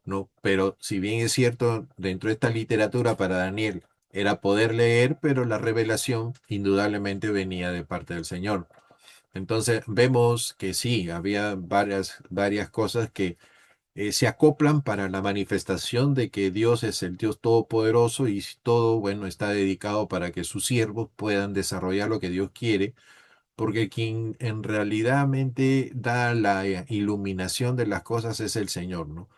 ¿No? Pero si bien es cierto, dentro de esta literatura para Daniel era poder leer, pero la revelación indudablemente venía de parte del Señor. Entonces vemos que sí, había varias cosas que se acoplan para la manifestación de que Dios es el Dios todopoderoso, y todo, bueno, está dedicado para que sus siervos puedan desarrollar lo que Dios quiere, porque quien en realidad da la iluminación de las cosas es el Señor, ¿no?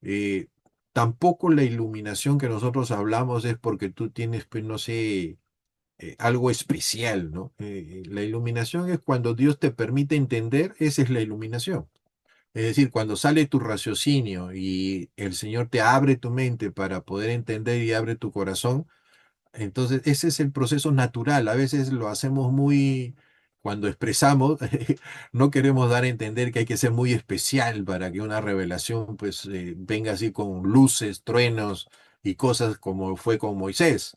eh, Tampoco la iluminación que nosotros hablamos es porque tú tienes, pues, no sé, algo especial, ¿no? La iluminación es cuando Dios te permite entender, esa es la iluminación. Es decir, cuando sale tu raciocinio y el Señor te abre tu mente para poder entender y abre tu corazón, entonces ese es el proceso natural. A veces lo hacemos muy, cuando expresamos, no queremos dar a entender que hay que ser muy especial para que una revelación pues venga así con luces, truenos y cosas como fue con Moisés.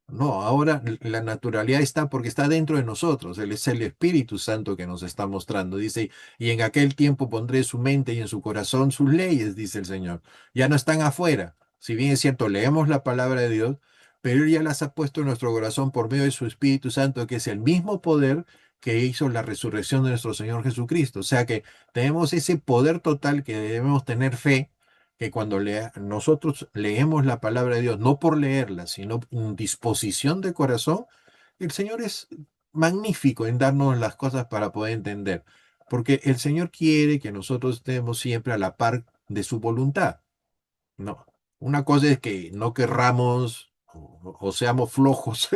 No, ahora la naturalidad está porque está dentro de nosotros. Él es el Espíritu Santo que nos está mostrando. Dice, y en aquel tiempo pondré su mente y en su corazón sus leyes, dice el Señor. Ya no están afuera. Si bien es cierto, leemos la palabra de Dios, pero Él ya las ha puesto en nuestro corazón por medio de su Espíritu Santo, que es el mismo poder que hizo la resurrección de nuestro Señor Jesucristo. O sea que tenemos ese poder total que debemos tener fe, que cuando nosotros leemos la palabra de Dios, no por leerla, sino en disposición de corazón, el Señor es magnífico en darnos las cosas para poder entender, porque el Señor quiere que nosotros estemos siempre a la par de su voluntad. No, una cosa es que no querramos o seamos flojos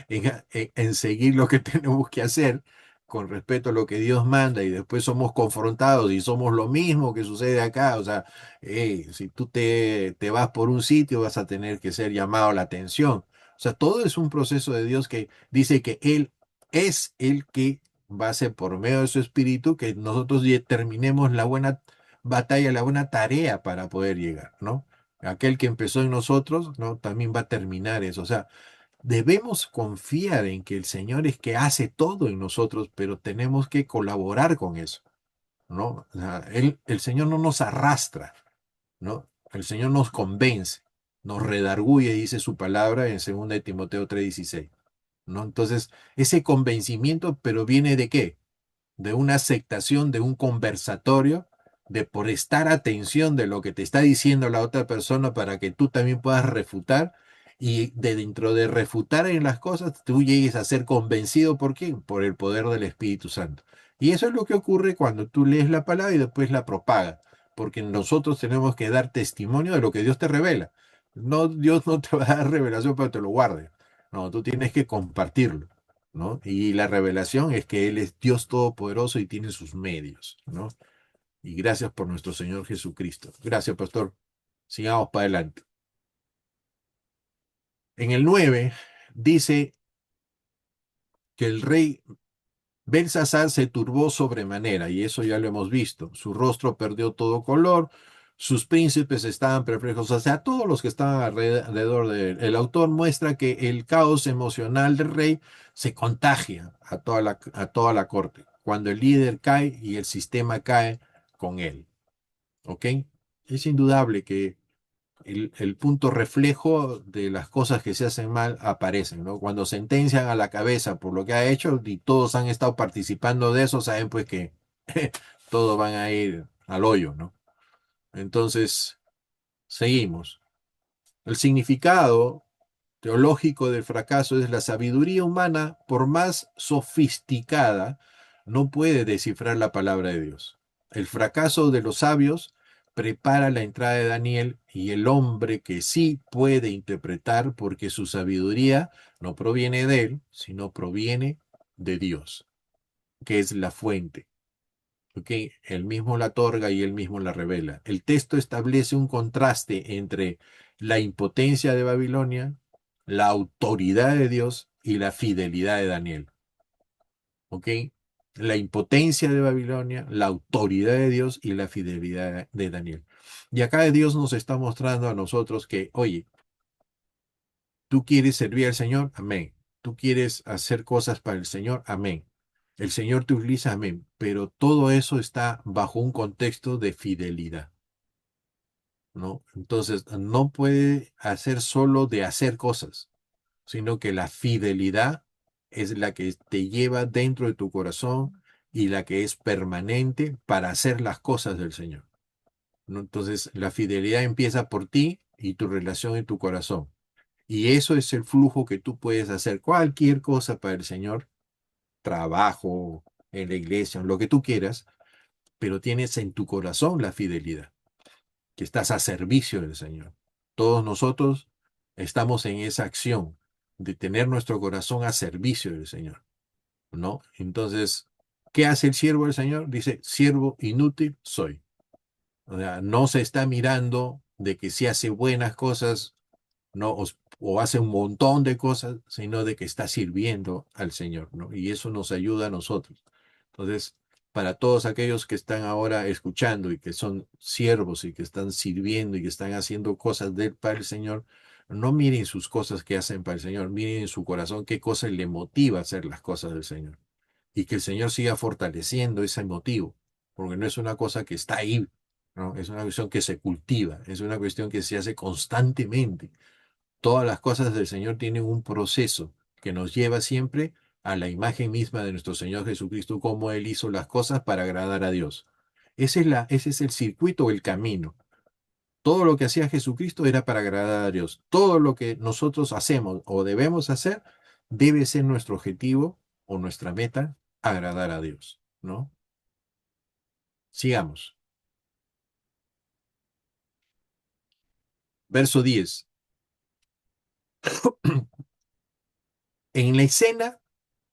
en seguir lo que tenemos que hacer con respecto a lo que Dios manda y después somos confrontados y somos lo mismo que sucede acá. O sea, si tú te vas por un sitio vas a tener que ser llamado la atención. O sea, todo es un proceso de Dios que dice que Él es el que va a ser por medio de su espíritu que nosotros terminemos la buena batalla, la buena tarea para poder llegar, ¿no? Aquel que empezó en nosotros, ¿no? También va a terminar eso. O sea, debemos confiar en que el Señor es que hace todo en nosotros, pero tenemos que colaborar con eso, ¿no? O sea, el Señor no nos arrastra, ¿no? El Señor nos convence, nos redarguye, dice su palabra en 2 de Timoteo 3:16, ¿no? Entonces, ese convencimiento, pero viene de qué? De una aceptación, de un conversatorio, de prestar atención de lo que te está diciendo la otra persona para que tú también puedas refutar y de dentro de refutar en las cosas tú llegues a ser convencido. ¿Por qué? Por el poder del Espíritu Santo. Y eso es lo que ocurre cuando tú lees la palabra y después la propagas, porque nosotros tenemos que dar testimonio de lo que Dios te revela. No, Dios no te va a dar revelación para que te lo guardes. No, tú tienes que compartirlo, ¿no? Y la revelación es que Él es Dios Todopoderoso y tiene sus medios, ¿no? Y gracias por nuestro Señor Jesucristo. Gracias, pastor. Sigamos para adelante. En el 9 dice que el rey Belsasar se turbó sobremanera, y eso ya lo hemos visto. Su rostro perdió todo color, sus príncipes estaban perplejos, o sea, todos los que estaban alrededor de él. El autor muestra que el caos emocional del rey se contagia a toda la corte, cuando el líder cae y el sistema cae con él. ¿Ok? Es indudable que el punto reflejo de las cosas que se hacen mal aparecen, ¿no? Cuando sentencian a la cabeza por lo que ha hecho y todos han estado participando de eso, saben pues que todos van a ir al hoyo, ¿no? Entonces, seguimos. El significado teológico del fracaso es la sabiduría humana, por más sofisticada, no puede descifrar la palabra de Dios. El fracaso de los sabios prepara la entrada de Daniel y el hombre que sí puede interpretar porque su sabiduría no proviene de él, sino proviene de Dios, que es la fuente. ¿Ok? Él mismo la otorga y él mismo la revela. El texto establece un contraste entre la impotencia de Babilonia, la autoridad de Dios y la fidelidad de Daniel. ¿Ok? La impotencia de Babilonia, la autoridad de Dios y la fidelidad de Daniel. Y acá Dios nos está mostrando a nosotros que, oye, tú quieres servir al Señor, amén. Tú quieres hacer cosas para el Señor, amén. El Señor te utiliza, amén. Pero todo eso está bajo un contexto de fidelidad, ¿no? Entonces, no puede hacer solo de hacer cosas, sino que la fidelidad es la que te lleva dentro de tu corazón y la que es permanente para hacer las cosas del Señor, ¿no? Entonces, la fidelidad empieza por ti y tu relación en tu corazón. Y eso es el flujo que tú puedes hacer cualquier cosa para el Señor, trabajo, en la iglesia, en lo que tú quieras, pero tienes en tu corazón la fidelidad, que estás a servicio del Señor. Todos nosotros estamos en esa acción de tener nuestro corazón a servicio del Señor, ¿no? Entonces, ¿qué hace el siervo del Señor? Dice, siervo inútil soy. O sea, no se está mirando de que si hace buenas cosas, no, o hace un montón de cosas, sino de que está sirviendo al Señor, ¿no? Y eso nos ayuda a nosotros. Entonces, para todos aquellos que están ahora escuchando y que son siervos y que están sirviendo y que están haciendo cosas para el Señor, no miren sus cosas que hacen para el Señor, miren en su corazón qué cosa le motiva a hacer las cosas del Señor. Y que el Señor siga fortaleciendo ese motivo, porque no es una cosa que está ahí, ¿no? Es una cuestión que se cultiva, es una cuestión que se hace constantemente. Todas las cosas del Señor tienen un proceso que nos lleva siempre a la imagen misma de nuestro Señor Jesucristo, cómo Él hizo las cosas para agradar a Dios. Ese es el circuito, el camino. Todo lo que hacía Jesucristo era para agradar a Dios. Todo lo que nosotros hacemos o debemos hacer debe ser nuestro objetivo o nuestra meta, agradar a Dios, ¿no? Sigamos. Verso 10. En la escena,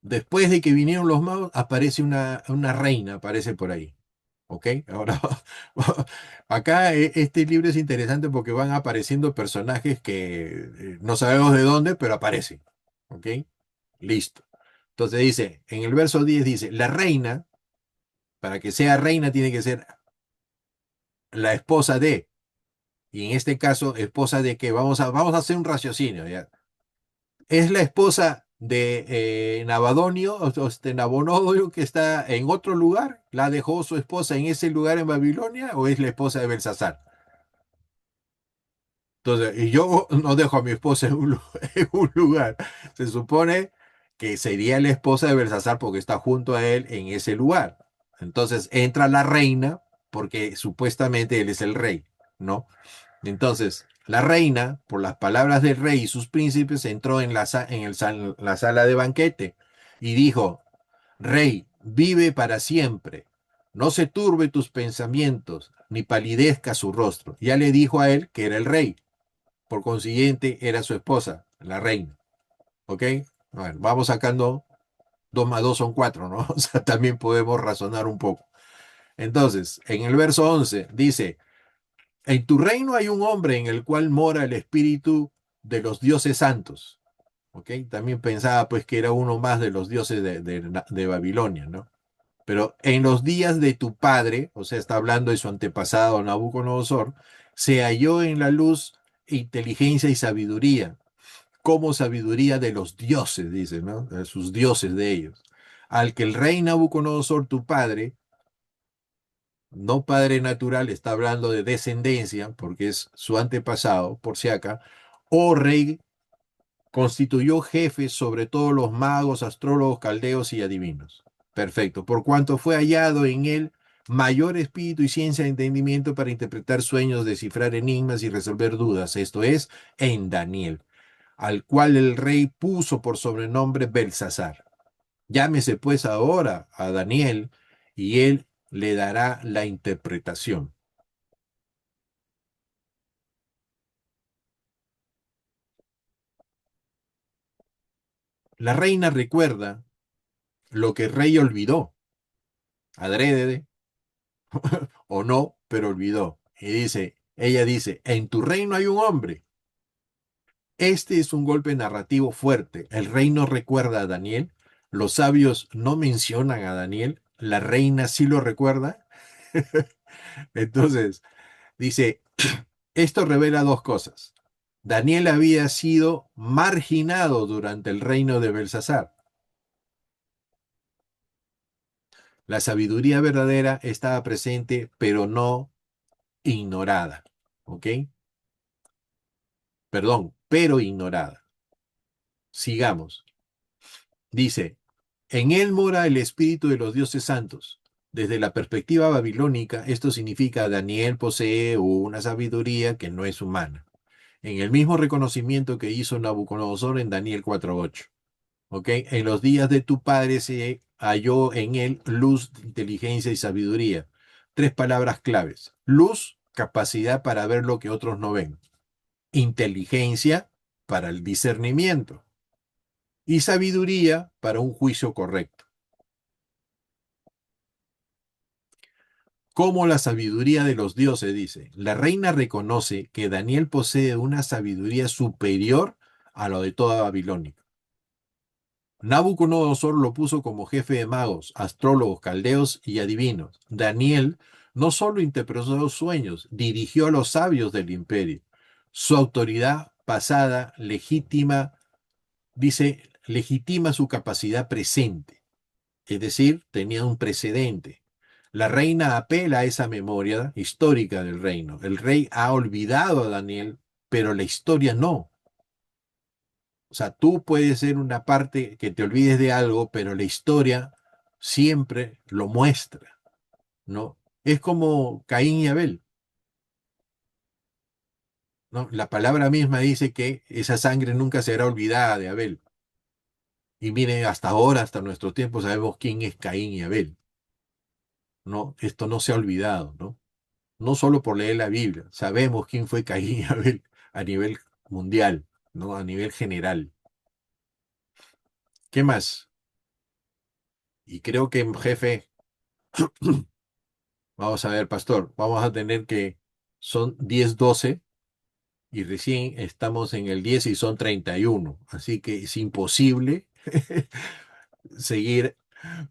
después de que vinieron los magos, aparece una reina, aparece por ahí. ¿Ok? Ahora, acá este libro es interesante porque van apareciendo personajes que no sabemos de dónde, pero aparecen. ¿Ok? Listo. Entonces dice, en el verso 10 dice, la reina, para que sea reina, tiene que ser la esposa de, y en este caso, esposa de que vamos a hacer un raciocinio, ¿ya? ¿Es la esposa de Nabadonio, Nabonodonio, que está en otro lugar? ¿La dejó su esposa en ese lugar en Babilonia o es la esposa de Belsasar? Entonces, y yo no dejo a mi esposa en en un lugar. Se supone que sería la esposa de Belsasar porque está junto a él en ese lugar. Entonces entra la reina porque supuestamente él es el rey, ¿no? Entonces, la reina, por las palabras del rey y sus príncipes, entró en la sala de banquete y dijo, Rey, vive para siempre. No se turbe tus pensamientos, ni palidezca su rostro. Ya le dijo a él que era el rey. Por consiguiente, era su esposa, la reina. ¿Ok? Bueno, vamos sacando 2 más 2 son 4, ¿no? O sea, también podemos razonar un poco. Entonces, en el verso 11 dice, en tu reino hay un hombre en el cual mora el espíritu de los dioses santos. ¿Ok? También pensaba pues que era uno más de los dioses de Babilonia, ¿no? Pero en los días de tu padre, o sea, está hablando de su antepasado Nabucodonosor, se halló en la luz inteligencia y sabiduría, como sabiduría de los dioses, dice, ¿no? De sus dioses de ellos. Al que el rey Nabucodonosor, tu padre, no padre natural, está hablando de descendencia, porque es su antepasado, por si acá, oh rey, constituyó jefes sobre todos los magos, astrólogos, caldeos y adivinos. Perfecto, por cuanto fue hallado en él mayor espíritu y ciencia de entendimiento para interpretar sueños, descifrar enigmas y resolver dudas, esto es, en Daniel, al cual el rey puso por sobrenombre Belsasar. Llámese pues ahora a Daniel y él le dará la interpretación. La reina recuerda lo que el rey olvidó, adrede o no, pero olvidó. Y ella dice, en tu reino hay un hombre. Este es un golpe narrativo fuerte. El rey no recuerda a Daniel, los sabios no mencionan a Daniel, la reina sí lo recuerda. Entonces, dice, esto revela dos cosas. Daniel había sido marginado durante el reino de Belsasar. La sabiduría verdadera estaba presente, pero no ignorada. ¿Ok? Perdón, pero ignorada. Sigamos. Dice, en él mora el espíritu de los dioses santos. Desde la perspectiva babilónica, esto significa Daniel posee una sabiduría que no es humana. En el mismo reconocimiento que hizo Nabucodonosor en Daniel 4:8. ¿Ok? En los días de tu padre se halló en él luz, inteligencia y sabiduría. Tres palabras claves. Luz, capacidad para ver lo que otros no ven. Inteligencia para el discernimiento. Y sabiduría para un juicio correcto. Como la sabiduría de los dioses, dice. La reina reconoce que Daniel posee una sabiduría superior a lo de toda Babilonia. Nabucodonosor lo puso como jefe de magos, astrólogos, caldeos y adivinos. Daniel no solo interpretó los sueños, dirigió a los sabios del imperio. Su autoridad pasada, legítima, dice, legitima su capacidad presente, es decir, tenía un precedente. La reina apela a esa memoria histórica del reino. El rey ha olvidado a Daniel, pero la historia no. O sea, tú puedes ser una parte que te olvides de algo, pero la historia siempre lo muestra, ¿no? Es como Caín y Abel, ¿no? La palabra misma dice que esa sangre nunca será olvidada de Abel. Y miren, hasta ahora, hasta nuestro tiempo, sabemos quién es Caín y Abel, ¿no? Esto no se ha olvidado, ¿no? No solo por leer la Biblia, sabemos quién fue Caín y Abel a nivel mundial, ¿no? A nivel general. ¿Qué más? Y creo que, jefe, vamos a ver, pastor, vamos a tener que, son 10:12 y recién estamos en el 10 y son 31, así que es imposible seguir,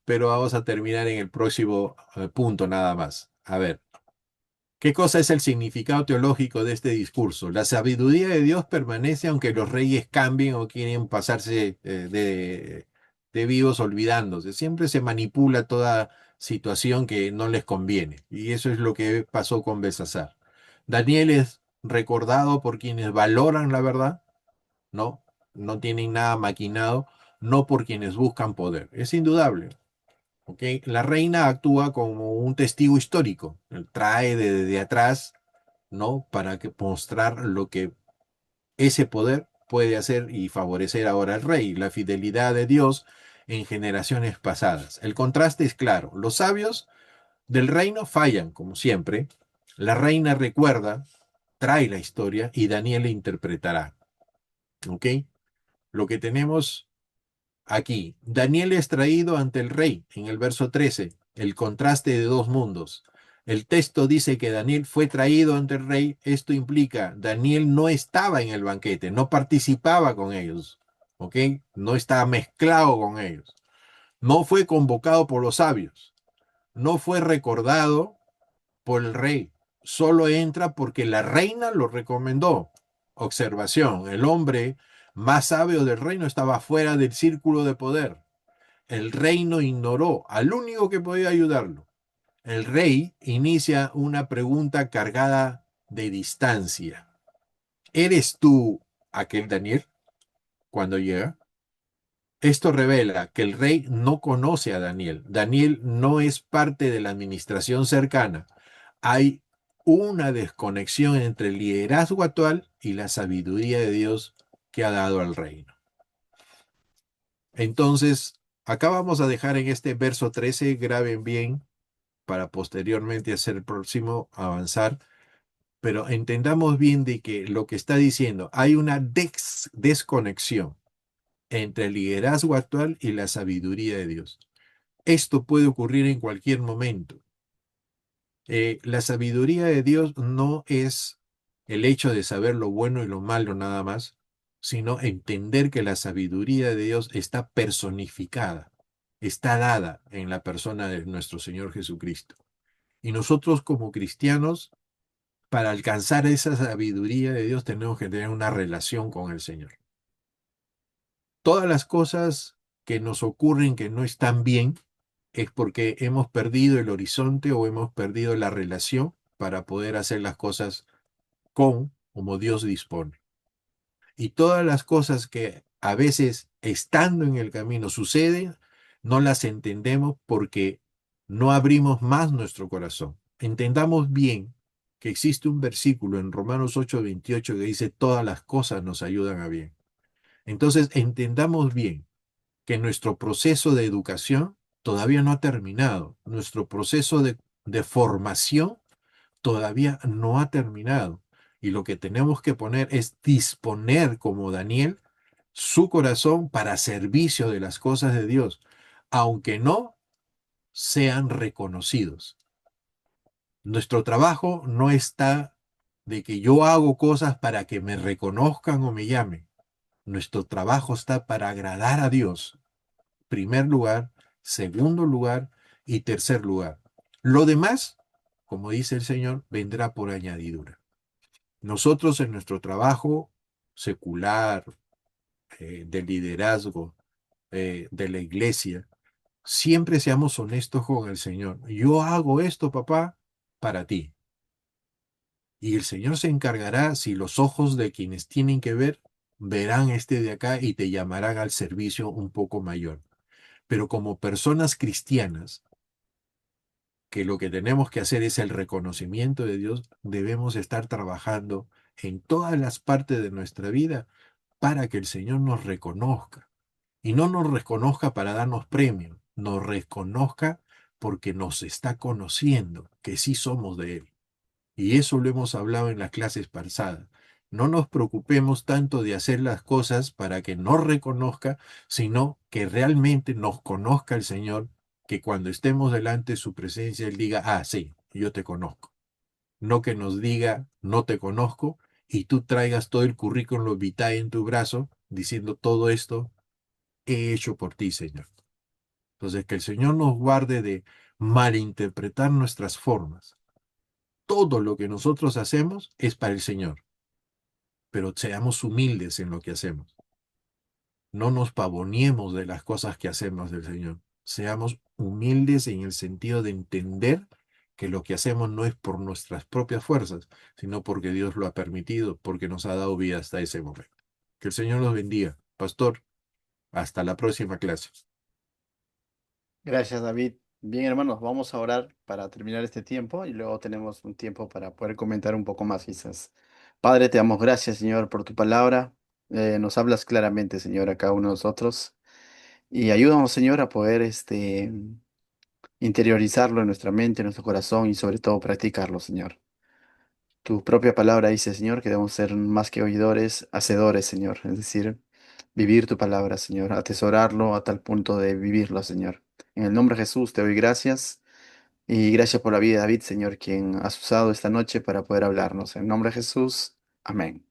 pero vamos a terminar en el próximo punto nada más. A ver. ¿Qué cosa es el significado teológico de este discurso? La sabiduría de Dios permanece aunque los reyes cambien o quieren pasarse de vivos olvidándose. Siempre se manipula toda situación que no les conviene. Y eso es lo que pasó con Belsasar. Daniel es recordado por quienes valoran la verdad, ¿no? No tienen nada maquinado, no por quienes buscan poder. Es indudable. ¿Ok? La reina actúa como un testigo histórico, trae de atrás, ¿no? Para que mostrar lo que ese poder puede hacer y favorecer ahora al rey, la fidelidad de Dios en generaciones pasadas. El contraste es claro, los sabios del reino fallan, como siempre, la reina recuerda, trae la historia y Daniel la interpretará, ¿ok? Lo que tenemos aquí, Daniel es traído ante el rey en el verso 13, el contraste de dos mundos. El texto dice que Daniel fue traído ante el rey. Esto implica, Daniel no estaba en el banquete, no participaba con ellos, ¿ok? No estaba mezclado con ellos. No fue convocado por los sabios. No fue recordado por el rey. Solo entra porque la reina lo recomendó. Observación, el hombre más sabio del reino estaba fuera del círculo de poder. El reino ignoró al único que podía ayudarlo. El rey inicia una pregunta cargada de distancia. ¿Eres tú aquel Daniel cuando llega? Esto revela que el rey no conoce a Daniel. Daniel no es parte de la administración cercana. Hay una desconexión entre el liderazgo actual y la sabiduría de Dios que ha dado al reino. Entonces, acá vamos a dejar en este verso 13, graben bien, para posteriormente hacer el próximo avanzar, pero entendamos bien de que lo que está diciendo, hay una desconexión entre el liderazgo actual y la sabiduría de Dios. Esto puede ocurrir en cualquier momento. La sabiduría de Dios no es el hecho de saber lo bueno y lo malo nada más, sino entender que la sabiduría de Dios está personificada, está dada en la persona de nuestro Señor Jesucristo. Y nosotros como cristianos, para alcanzar esa sabiduría de Dios, tenemos que tener una relación con el Señor. Todas las cosas que nos ocurren que no están bien es porque hemos perdido el horizonte o hemos perdido la relación para poder hacer las cosas como Dios dispone. Y todas las cosas que a veces estando en el camino suceden, no las entendemos porque no abrimos más nuestro corazón. Entendamos bien que existe un versículo en Romanos 8:28 que dice, todas las cosas nos ayudan a bien. Entonces, entendamos bien que nuestro proceso de educación todavía no ha terminado. Nuestro proceso de formación todavía no ha terminado. Y lo que tenemos que poner es disponer como Daniel su corazón para servicio de las cosas de Dios, aunque no sean reconocidos. Nuestro trabajo no está de que yo hago cosas para que me reconozcan o me llamen. Nuestro trabajo está para agradar a Dios, primer lugar, segundo lugar y tercer lugar. Lo demás, como dice el Señor, vendrá por añadidura. Nosotros en nuestro trabajo secular, de liderazgo, de la iglesia, siempre seamos honestos con el Señor. Yo hago esto, papá, para ti. Y el Señor se encargará si los ojos de quienes tienen que ver verán este de acá y te llamarán al servicio un poco mayor. Pero como personas cristianas, que lo que tenemos que hacer es el reconocimiento de Dios, debemos estar trabajando en todas las partes de nuestra vida para que el Señor nos reconozca. Y no nos reconozca para darnos premio, nos reconozca porque nos está conociendo, que sí somos de Él. Y eso lo hemos hablado en las clases pasadas. No nos preocupemos tanto de hacer las cosas para que nos reconozca, sino que realmente nos conozca el Señor, que cuando estemos delante de su presencia, Él diga, ah, sí, yo te conozco. No que nos diga, no te conozco, y tú traigas todo el currículum vitae en tu brazo, diciendo todo esto he hecho por ti, Señor. Entonces, que el Señor nos guarde de malinterpretar nuestras formas. Todo lo que nosotros hacemos es para el Señor, pero seamos humildes en lo que hacemos. No nos pavoniemos de las cosas que hacemos del Señor. Seamos humildes en el sentido de entender que lo que hacemos no es por nuestras propias fuerzas, sino porque Dios lo ha permitido, porque nos ha dado vida hasta ese momento. Que el Señor los bendiga. Pastor, hasta la próxima clase. Gracias, David. Bien, hermanos, vamos a orar para terminar este tiempo y luego tenemos un tiempo para poder comentar un poco más, quizás. Padre, te damos gracias, Señor, por tu palabra. Nos hablas claramente, Señor, a cada uno de nosotros y ayúdanos, Señor, a poder interiorizarlo en nuestra mente, en nuestro corazón y sobre todo practicarlo, Señor. Tu propia palabra dice, Señor, que debemos ser más que oidores, hacedores, Señor. Es decir, vivir tu palabra, Señor, atesorarlo a tal punto de vivirlo, Señor. En el nombre de Jesús te doy gracias y gracias por la vida de David, Señor, quien has usado esta noche para poder hablarnos. En el nombre de Jesús, amén.